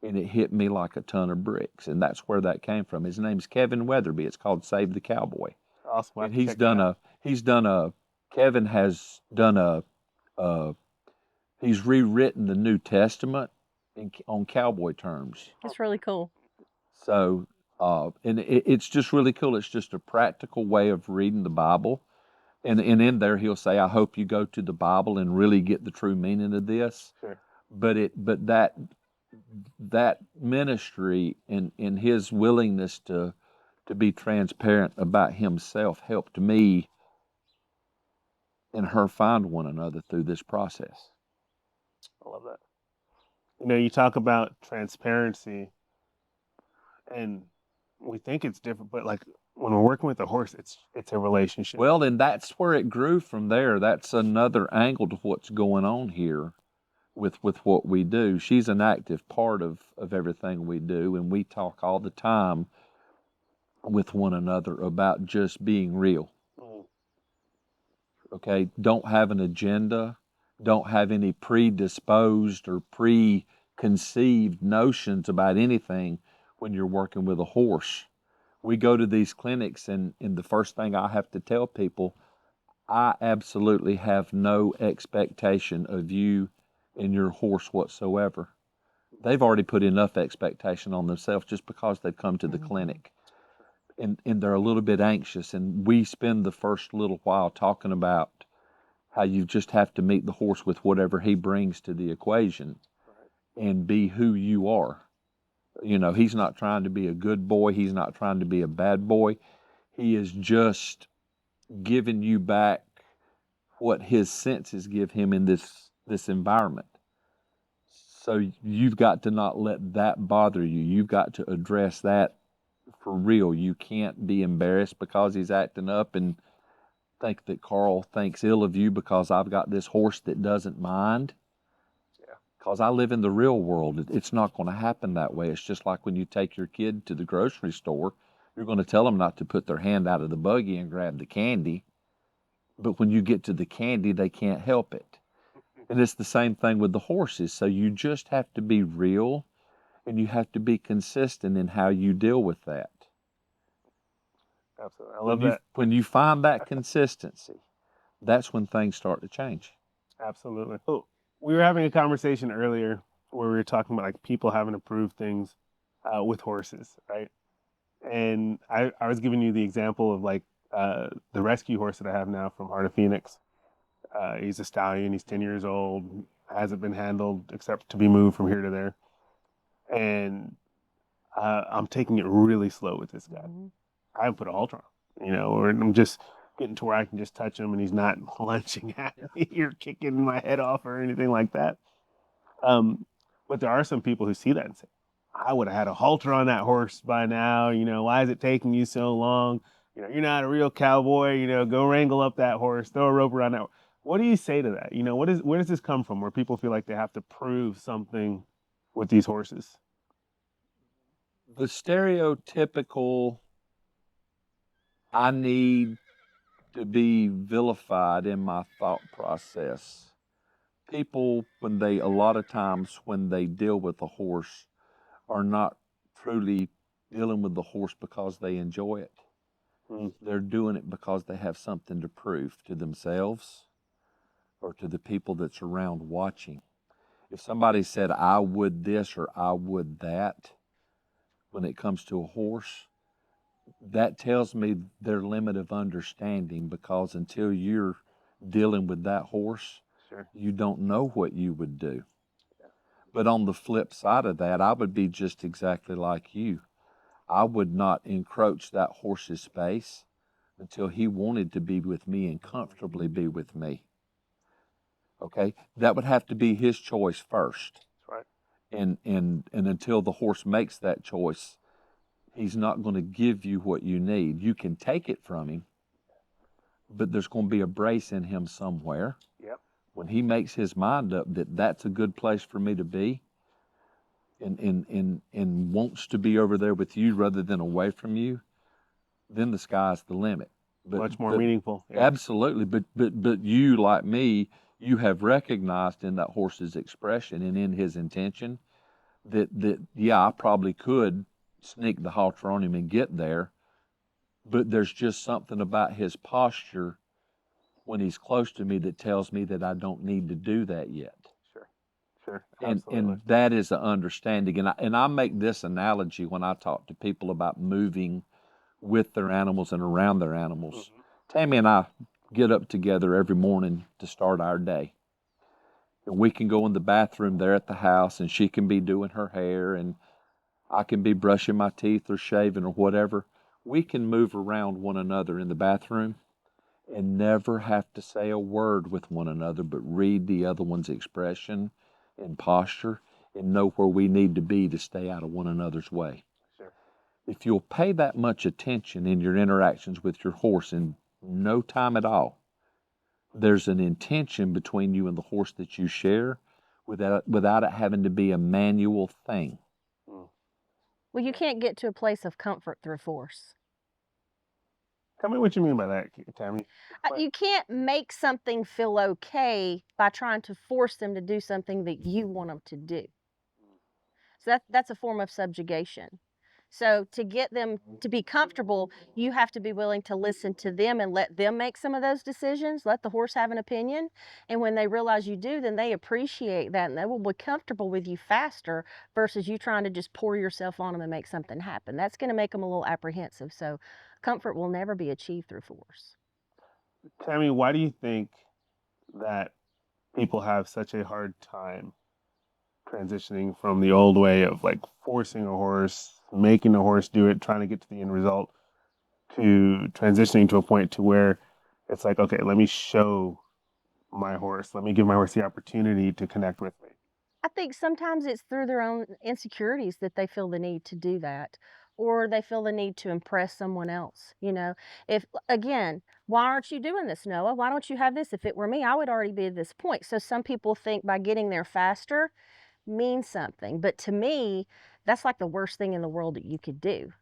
And it hit me like a ton of bricks, and that's where that came from. His name's Kevin Weatherby. It's called Save the Cowboy. Awesome. We'll have And to check that out. Kevin has done uh, he's rewritten the New Testament on cowboy terms. It's really cool. So, and it's just really cool. It's just a practical way of reading the Bible. And in there, he'll say, I hope you go to the Bible and really get the true meaning of this. Sure. But that ministry and his willingness to be transparent about himself helped me and her find one another through this process. I love that. You know, you talk about transparency, and we think it's different, but like when we're working with a horse, it's a relationship. Well, and that's where it grew from there. That's another angle to what's going on here with what we do. She's an active part of everything we do, and we talk all the time with one another about just being real. Mm. Okay, don't have an agenda, don't have any predisposed or preconceived notions about anything when you're working with a horse. We go to these clinics, and the first thing I have to tell people, I absolutely have no expectation of you and your horse whatsoever. They've already put enough expectation on themselves just because they've come to the clinic. And they're a little bit anxious, and we spend the first little while talking about how you just have to meet the horse with whatever he brings to the equation and be who you are. You know, he's not trying to be a good boy, he's not trying to be a bad boy. He is just giving you back what his senses give him in this environment. So you've got to not let that bother you. You've got to address that for real. You can't be embarrassed because he's acting up and think that Carl thinks ill of you because I've got this horse that doesn't mind. Yeah. Because I live in the real world. It's not going to happen that way. It's just like when you take your kid to the grocery store, you're going to tell them not to put their hand out of the buggy and grab the candy. But when you get to the candy, they can't help it. And it's the same thing with the horses. So you just have to be real, and you have to be consistent in how you deal with that. Absolutely. I love that. When you find that consistency, that's when things start to change. Absolutely. Oh, we were having a conversation earlier where we were talking about like people having to prove things with horses, right? And I was giving you the example of like the rescue horse that I have now from Heart of Phoenix. He's a stallion. He's 10 years old. Hasn't been handled except to be moved from here to there. And I'm taking it really slow with this guy. I haven't put a halter on, you know, or I'm just getting to where I can just touch him and he's not lunging at me or kicking my head off or anything like that. But there are some people who see that and say, I would have had a halter on that horse by now. You know, why is it taking you so long? You know, you're not a real cowboy. You know, go wrangle up that horse, throw a rope around that. What do you say to that? You know, where does this come from? Where people feel like they have to prove something with these horses? The stereotypical, I need to be vilified in my thought process. People, a lot of times when they deal with a horse, are not truly dealing with the horse because they enjoy it. Mm. They're doing it because they have something to prove to themselves or to the people that's around watching. If somebody said, I would this or I would that, when it comes to a horse, that tells me their limit of understanding, because until you're dealing with that horse, Sure. you don't know what you would do. But on the flip side of that, I would be just exactly like you. I would not encroach that horse's space until he wanted to be with me and comfortably be with me. Okay? That would have to be his choice first. That's right. And until the horse makes that choice, he's not going to give you what you need. You can take it from him, but there's going to be a brace in him somewhere. Yep. When he makes his mind up that that's a good place for me to be, and wants to be over there with you rather than away from you, then the sky's the limit. Much more meaningful. Yeah. Absolutely. But you, like me, you have recognized in that horse's expression and in his intention that yeah, I probably could sneak the halter on him and get there, but there's just something about his posture when he's close to me that tells me that I don't need to do that yet. Sure. And that is an understanding. And I make this analogy when I talk to people about moving with their animals and around their animals. Mhm. Tammy and I get up together every morning to start our day. And we can go in the bathroom there at the house, and she can be doing her hair, and I can be brushing my teeth or shaving or whatever. We can move around one another in the bathroom and never have to say a word with one another, but read the other one's expression and posture and know where we need to be to stay out of one another's way. Sure. If you'll pay that much attention in your interactions with your horse in no time at all, there's an intention between you and the horse that you share without it having to be a manual thing. Well, you can't get to a place of comfort through force. Tell me what you mean by that, Tammy. You can't make something feel okay by trying to force them to do something that you want them to do. So that's a form of subjugation. So to get them to be comfortable, you have to be willing to listen to them and let them make some of those decisions, let the horse have an opinion. And when they realize you do, then they appreciate that and they will be comfortable with you faster versus you trying to just pour yourself on them and make something happen. That's going to make them a little apprehensive. So comfort will never be achieved through force. Tammy, why do you think that people have such a hard time transitioning from the old way of like forcing a horse, making a horse do it, trying to get to the end result, to transitioning to a point to where it's like, okay, let me show my horse, let me give my horse the opportunity to connect with me? I think sometimes it's through their own insecurities that they feel the need to do that, or they feel the need to impress someone else. You know, if again, why aren't you doing this, Noah? Why don't you have this? If it were me, I would already be at this point. So some people think by getting there faster means something, but to me, that's like the worst thing in the world that you could do.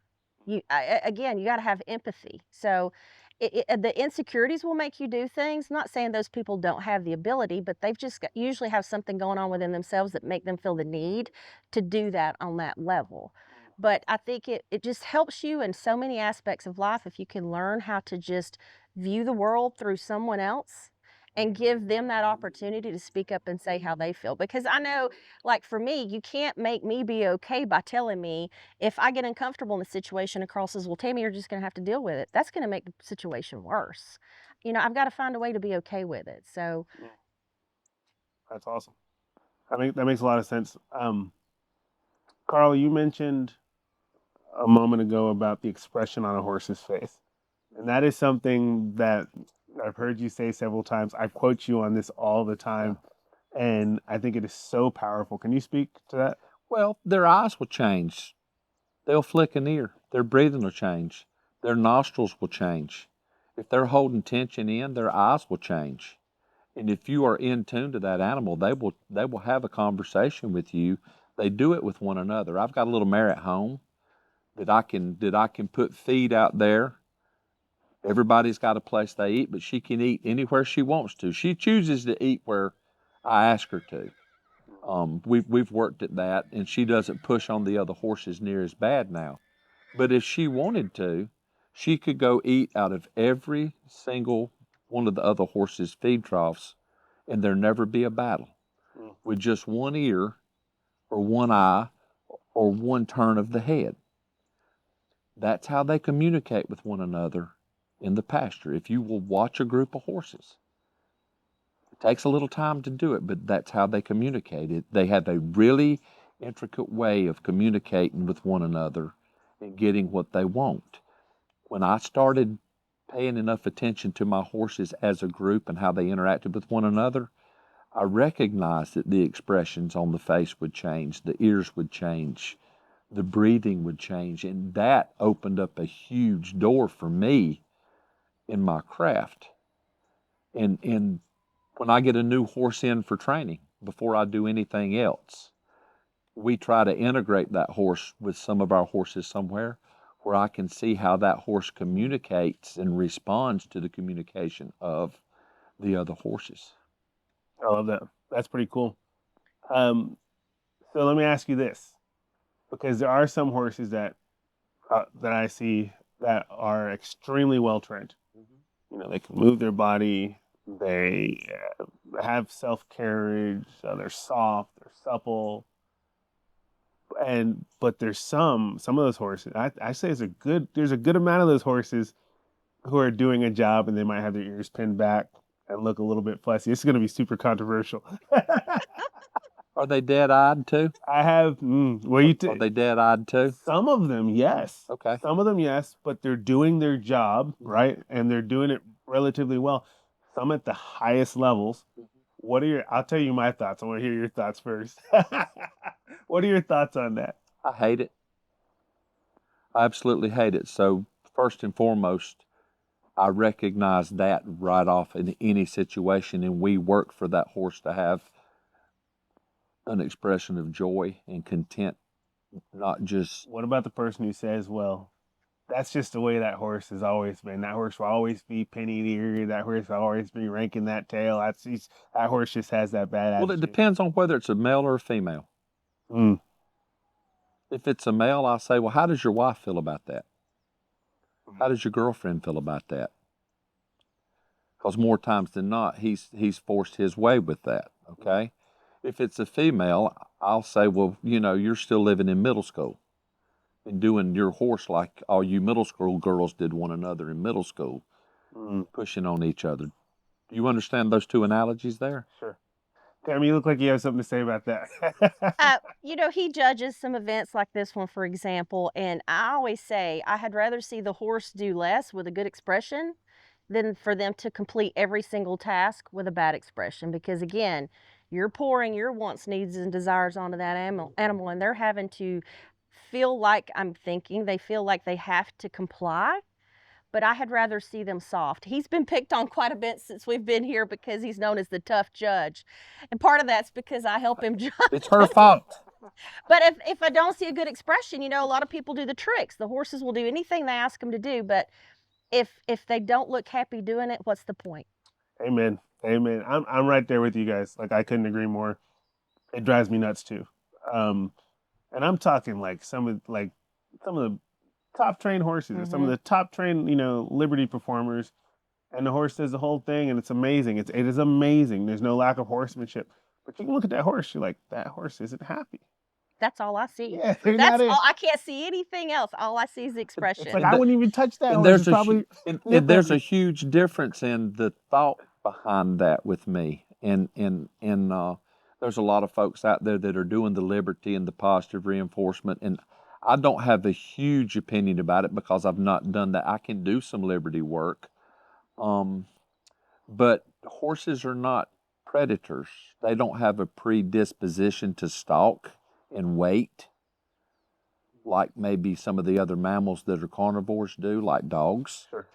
Again, you got to have empathy. So the insecurities will make you do things. Not saying those people don't have the ability, but they've just usually have something going on within themselves that make them feel the need to do that on that level. But I think it just helps you in so many aspects of life if you can learn how to just view the world through someone else and give them that opportunity to speak up and say how they feel. Because I know, like for me, you can't make me be okay by telling me if I get uncomfortable in the situation and Carl says, well, Tammy, you're just going to have to deal with it. That's going to make the situation worse. You know, I've got to find a way to be okay with it. So That's awesome. That makes a lot of sense. Carl, you mentioned a moment ago about the expression on a horse's face. And that is something that I've heard you say several times. I quote you on this all the time. And I think it is so powerful. Can you speak to that? Well, their eyes will change. They'll flick an ear. Their breathing will change. Their nostrils will change. If they're holding tension in, their eyes will change. And if you are in tune to that animal, they will have a conversation with you. They do it with one another. I've got a little mare at home that I can put feed out there Everybody's got a place they eat, but she can eat anywhere she wants to. She chooses to eat where I ask her to. We've worked at that, and she doesn't push on the other horses near as bad now. But if she wanted to, she could go eat out of every single one of the other horses' feed troughs, and there never be a battle with just one ear or one eye or one turn of the head. That's how they communicate with one another in the pasture. If you will watch a group of horses, it takes a little time to do it, but that's how they communicate. They have a really intricate way of communicating with one another and getting what they want. When I started paying enough attention to my horses as a group and how they interacted with one another, I recognized that the expressions on the face would change, the ears would change, the breathing would change, and that opened up a huge door for me in my craft. And when I get a new horse in for training, before I do anything else, we try to integrate that horse with some of our horses somewhere where I can see how that horse communicates and responds to the communication of the other horses. I love that. That's pretty cool. So let me ask you this, because there are some horses that I see that are extremely well trained. You know, they can move their body. They have self carriage. They're soft. They're supple. But there's some of those horses. I say there's a good amount of those horses who are doing a job and they might have their ears pinned back and look a little bit fussy. This is going to be super controversial. Are they dead-eyed too? I have. Are they dead-eyed too? Some of them, yes. Okay. Some of them, yes, but they're doing their job, right? And they're doing it relatively well. Some at the highest levels. I'll tell you my thoughts. I want to hear your thoughts first. What are your thoughts on that? I hate it. I absolutely hate it. So first and foremost, I recognize that right off in any situation, and we work for that horse to have an expression of joy and content, not just... What about the person who says, well, that's just the way that horse has always been. That horse will always be penny eared. That horse will always be ranking that tail. That horse just has that bad attitude. Well, it depends on whether it's a male or a female. Mm. If it's a male, I say, well, how does your wife feel about that? How does your girlfriend feel about that? Because more times than not, he's forced his way with that, okay? If it's a female, I'll say, well, you know, you're still living in middle school and doing your horse like all you middle school girls did one another in middle school, pushing on each other. Do you understand those two analogies there? Sure. Tammy, you look like you have something to say about that. You know, he judges some events like this one, for example, and I always say I had rather see the horse do less with a good expression than for them to complete every single task with a bad expression. Because again, you're pouring your wants, needs, and desires onto that animal, and they're having to feel like, they feel like they have to comply. But I had rather see them soft. He's been picked on quite a bit since we've been here because he's known as the tough judge. And part of that's because I help him judge. It's her fault. But if I don't see a good expression, you know, a lot of people do the tricks. The horses will do anything they ask them to do, but if they don't look happy doing it, what's the point? Amen. Amen. I'm right there with you guys. Like, I couldn't agree more. It drives me nuts too. And I'm talking like some of the top trained horses or some of the top trained, you know, Liberty performers, and the horse does the whole thing and it's amazing. It is amazing. There's no lack of horsemanship. But you can look at that horse, you're like, that horse isn't happy. That's all I see. Yeah, that's all. I can't see anything else. All I see is the expression. It's like, I wouldn't even touch that And horse. there's a huge difference in the thought behind that with me. And there's a lot of folks out there that are doing the liberty and the positive reinforcement, and I don't have a huge opinion about it because I've not done that. I can do some liberty work, but horses are not predators. They don't have a predisposition to stalk and wait like maybe some of the other mammals that are carnivores do, like dogs. Sure.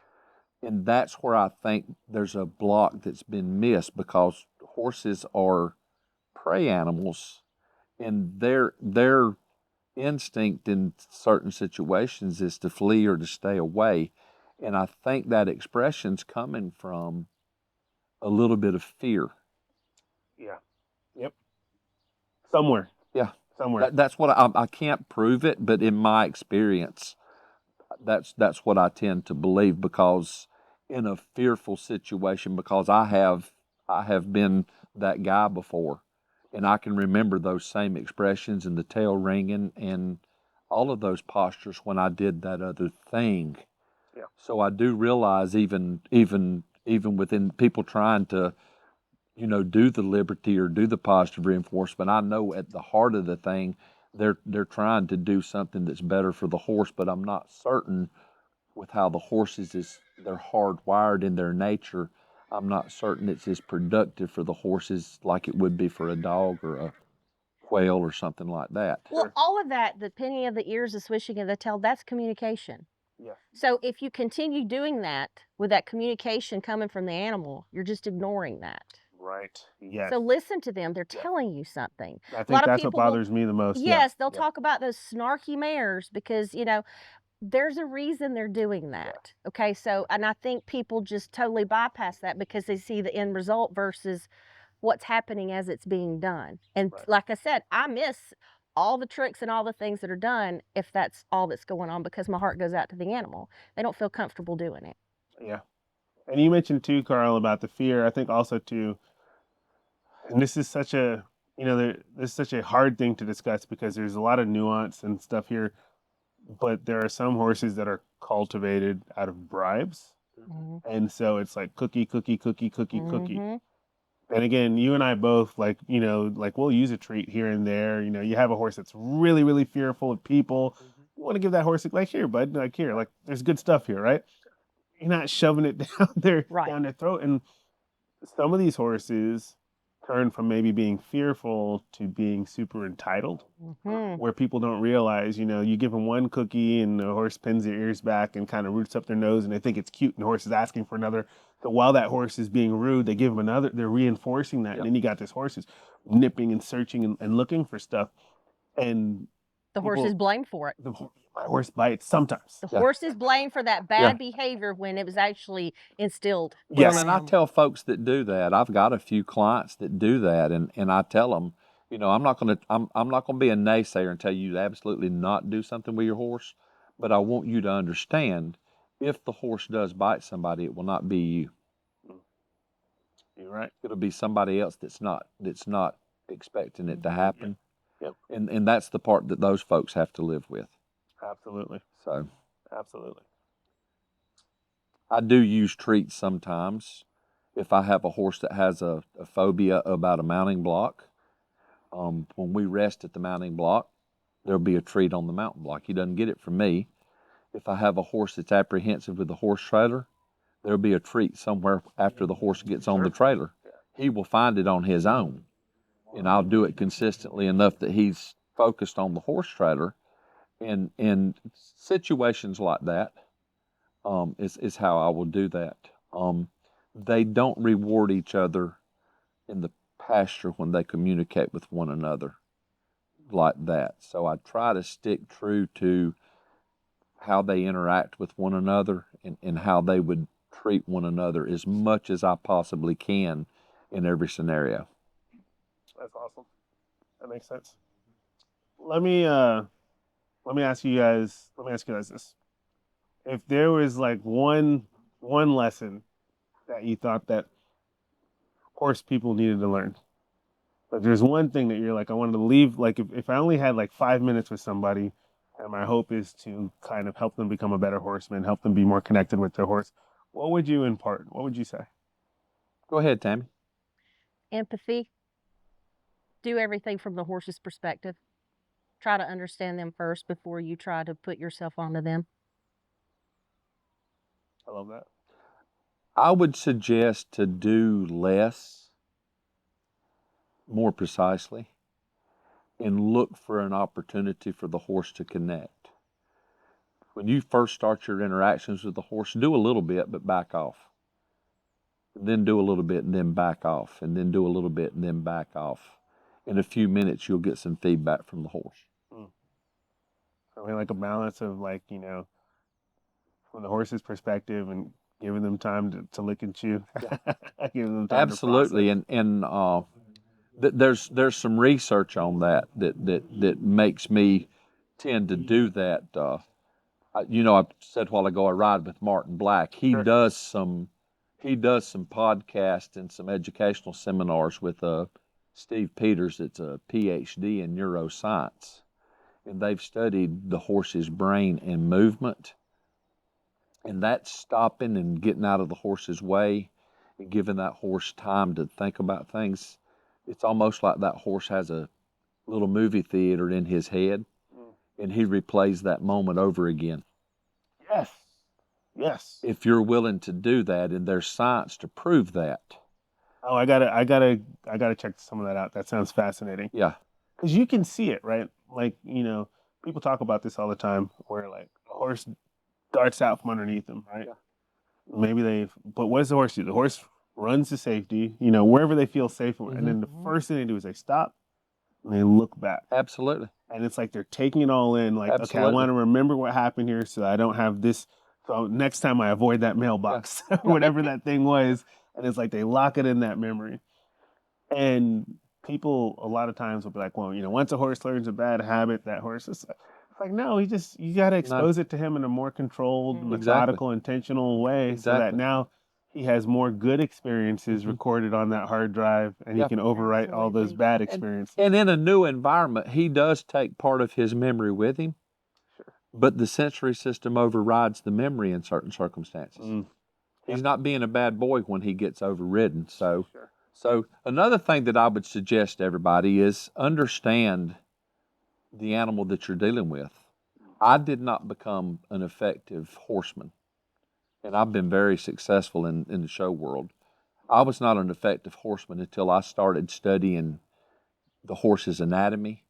And that's where I think there's a block that's been missed, because horses are prey animals, and their instinct in certain situations is to flee or to stay away. And I think that expression's coming from a little bit of fear. Yeah. Yep. Somewhere. Yeah. Somewhere. That's what I can't prove it, but in my experience, that's what I tend to believe, because in a fearful situation, because I have been that guy before, and I can remember those same expressions and the tail ringing and all of those postures when I did that other thing. Yeah. So I do realize even within people trying to, do the liberty or do the positive reinforcement, I know at the heart of the thing, they're trying to do something that's better for the horse, but I'm not certain with how the horses they're hardwired in their nature. I'm not certain it's as productive for the horses like it would be for a dog or a quail or something like that. Well, Sure. all of that, the pinning of the ears, the swishing of the tail, that's communication. Yeah. So if you continue doing that with that communication coming from the animal, you're just ignoring that. Right. Yes. So listen to them. They're Yeah. telling you something. I A think lot of that's what people will, bothers me the most. yes, they'll Yeah. talk about those snarky mares because, there's a reason they're doing that. Okay. So, and I think people just totally bypass that because they see the end result versus what's happening as it's being done. And Right. like I said, I miss all the tricks and all the things that are done if that's all that's going on, because my heart goes out to the animal. They don't feel comfortable doing it. Yeah. And you mentioned too, Carl, about the fear. I think also too, and this is such a, this is such a hard thing to discuss because there's a lot of nuance and stuff here. But there are some horses that are cultivated out of bribes. Mhm. And so it's like cookie, cookie, cookie, cookie, cookie. Mhm. And again, you and I both like we'll use a treat here and there. You have a horse that's really, really fearful of people. You want to give that horse like, here, bud, like here, like there's good stuff here, right? You're not shoving it Right. down their throat. And some of these horses turn from maybe being fearful to being super entitled, Mhm. where people don't realize, you give them one cookie and the horse pins their ears back and kind of roots up their nose and they think it's cute and the horse is asking for another. So while that horse is being rude, they give them another, they're reinforcing that. Yep. And then you got this horse is nipping and searching and looking for stuff. And The horse people- is blamed for it. my horse bites sometimes. The Yeah. horse is blamed for that bad behavior when it was actually instilled. with Yes. Well, that and I animal. tell folks that do that. I've got a few clients that do that, and I tell them, I'm not gonna be a naysayer and tell you to absolutely not do something with your horse, but I want you to understand, if the horse does bite somebody, it will not be you. You're right. It'll be somebody else that's not expecting it to happen. Yep. And that's the part that those folks have to live with. Absolutely. So Absolutely. I do use treats sometimes. If I have a horse that has a phobia about a mounting block, when we rest at the mounting block, there'll be a treat on the mounting block. He doesn't get it from me. If I have a horse that's apprehensive with the horse trailer, there'll be a treat somewhere after the horse gets on the trailer. He will find it on his own, and I'll do it consistently enough that he's focused on the horse trailer. And in situations like that, is how I will do that. They don't reward each other in the pasture when they communicate with one another like that. So I try to stick true to how they interact with one another and how they would treat one another as much as I possibly can in every scenario. That's awesome. That makes sense. Let me ask you guys this. If there was like one lesson that you thought that horse people needed to learn. Like there's one thing that you're like, I wanted to leave, like if I only had like 5 minutes with somebody and my hope is to kind of help them become a better horseman, help them be more connected with their horse, what would you impart? What would you say? Go ahead, Tammy. Empathy. Do everything from the horse's perspective. Try to understand them first before you try to put yourself onto them. I love that. I would suggest to do less, more precisely, and look for an opportunity for the horse to connect. When you first start your interactions with the horse, do a little bit, but back off. And then do a little bit, and then back off, and then do a little bit, and then back off. In a few minutes, you'll get some feedback from the horse. I mean, like a balance of like, from the horse's perspective and giving them time to lick and chew, giving them time Absolutely, to process. there's some research on that makes me tend to do that. I said a while ago I ride with Martin Black. Sure. He does some podcasts and some educational seminars with Steve Peters. It's a PhD in neuroscience, and they've studied the horse's brain and movement, and that's stopping and getting out of the horse's way and giving that horse time to think about things. It's almost like that horse has a little movie theater in his head, and he replays that moment over again. Yes. Yes. If you're willing to do that, and there's science to prove that. Oh, I gotta check some of that out. That sounds fascinating. Yeah, Because you can see it, right? Like, people talk about this all the time where like a horse darts out from underneath them, right? Yeah. But what does the horse do? The horse runs to safety, wherever they feel safe. And then the first thing they do is they stop and they look back. absolutely. And it's like they're taking it all in, like, okay, I Absolutely. want to remember what happened here so I don't have this. So next time I avoid that mailbox, whatever that thing was. And it's like they lock it in that memory. And people a lot of times will be like, well, once a horse learns a bad habit, that horse is like, no, you got to No, expose it to him in a more controlled, Mhm. methodical, intentional way so that Exactly. now he has more good experiences Mhm. recorded on that hard drive and Yeah. he can overwrite all those Absolutely. bad experiences. And in a new environment, he does take part of his memory with him, Sure. but the sensory system overrides the memory in certain circumstances. Mm, He's not being a bad boy when he gets overridden. So, sure. so another thing that I would suggest to everybody is understand the animal that you're dealing with. I did not become an effective horseman, and I've been very successful in the show world. I was not an effective horseman until I started studying the horse's anatomy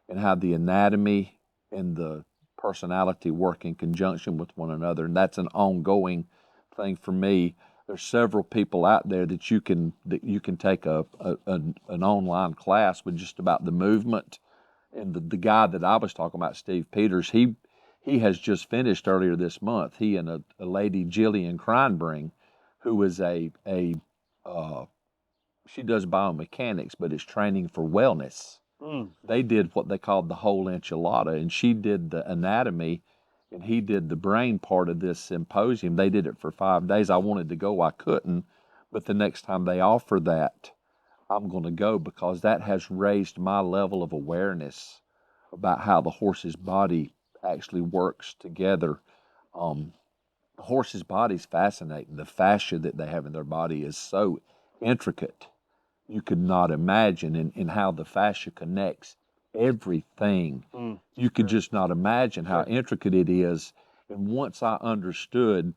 and how the anatomy and the personality work in conjunction with one another. And that's an ongoing thing for me. There's several people out there that you can take an online class with just about the movement. And the guy that I was talking about, Steve Peters, he has just finished earlier this month. He and a lady, Jillian Kreinbring, who is she does biomechanics, but it's training for wellness. Mm, They did what they called the whole enchilada, and she did the anatomy, and he did the brain part of this symposium. They did it for 5 days. I wanted to go, I couldn't, but the next time they offer that, I'm going to go because that has raised my level of awareness about how the horse's body actually works together. The horse's body is fascinating. The fascia that they have in their body is so intricate. You could not imagine in how the fascia connects everything. mm, You could sure. just not imagine how Sure. intricate it is. And once I understood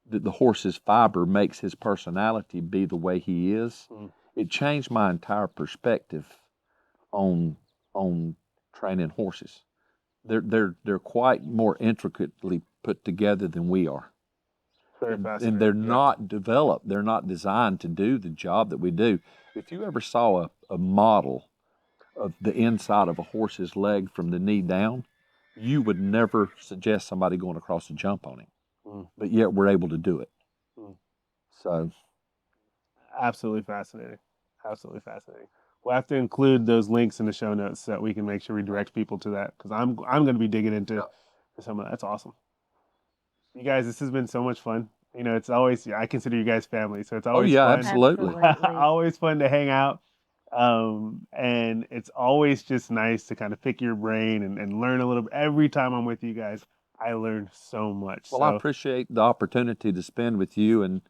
that the horse's fiber makes his personality be the way he is, Mm. it changed my entire perspective on training horses. They're quite more intricately put together than we are. Very And fascinating. they're Yeah. not developed. They're not designed to do the job that we do. If you ever saw a model of the inside of a horse's leg from the knee down, you would never suggest somebody going across a jump on him. Mm. But yet we're able to do it. Mm. So Absolutely fascinating. Absolutely fascinating. We'll have to include those links in the show notes so that we can make sure we direct people to that because I'm going to be digging into some of that. That's awesome. You guys, this has been so much fun. It's always I consider you guys family, so it's oh always yeah, fun. absolutely. Absolutely. Always fun to hang out. And it's always just nice to kind of pick your brain and learn a little bit. Every time I'm with you guys, I learn so much. Well, I So appreciate the opportunity to spend with you and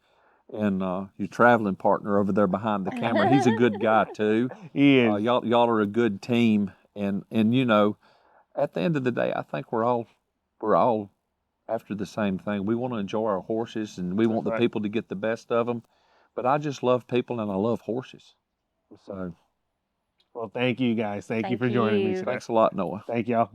your traveling partner over there behind the camera. He's a good guy too. he is. Y'all are a good team, and at the end of the day, I think we're all after the same thing. We want to enjoy our horses, and we want the right. people to get the best of them. But I just love people, and I love horses. So Well, thank you guys. Thank you Thank for joining me you. today. thanks a lot, Noah. Thank y'all.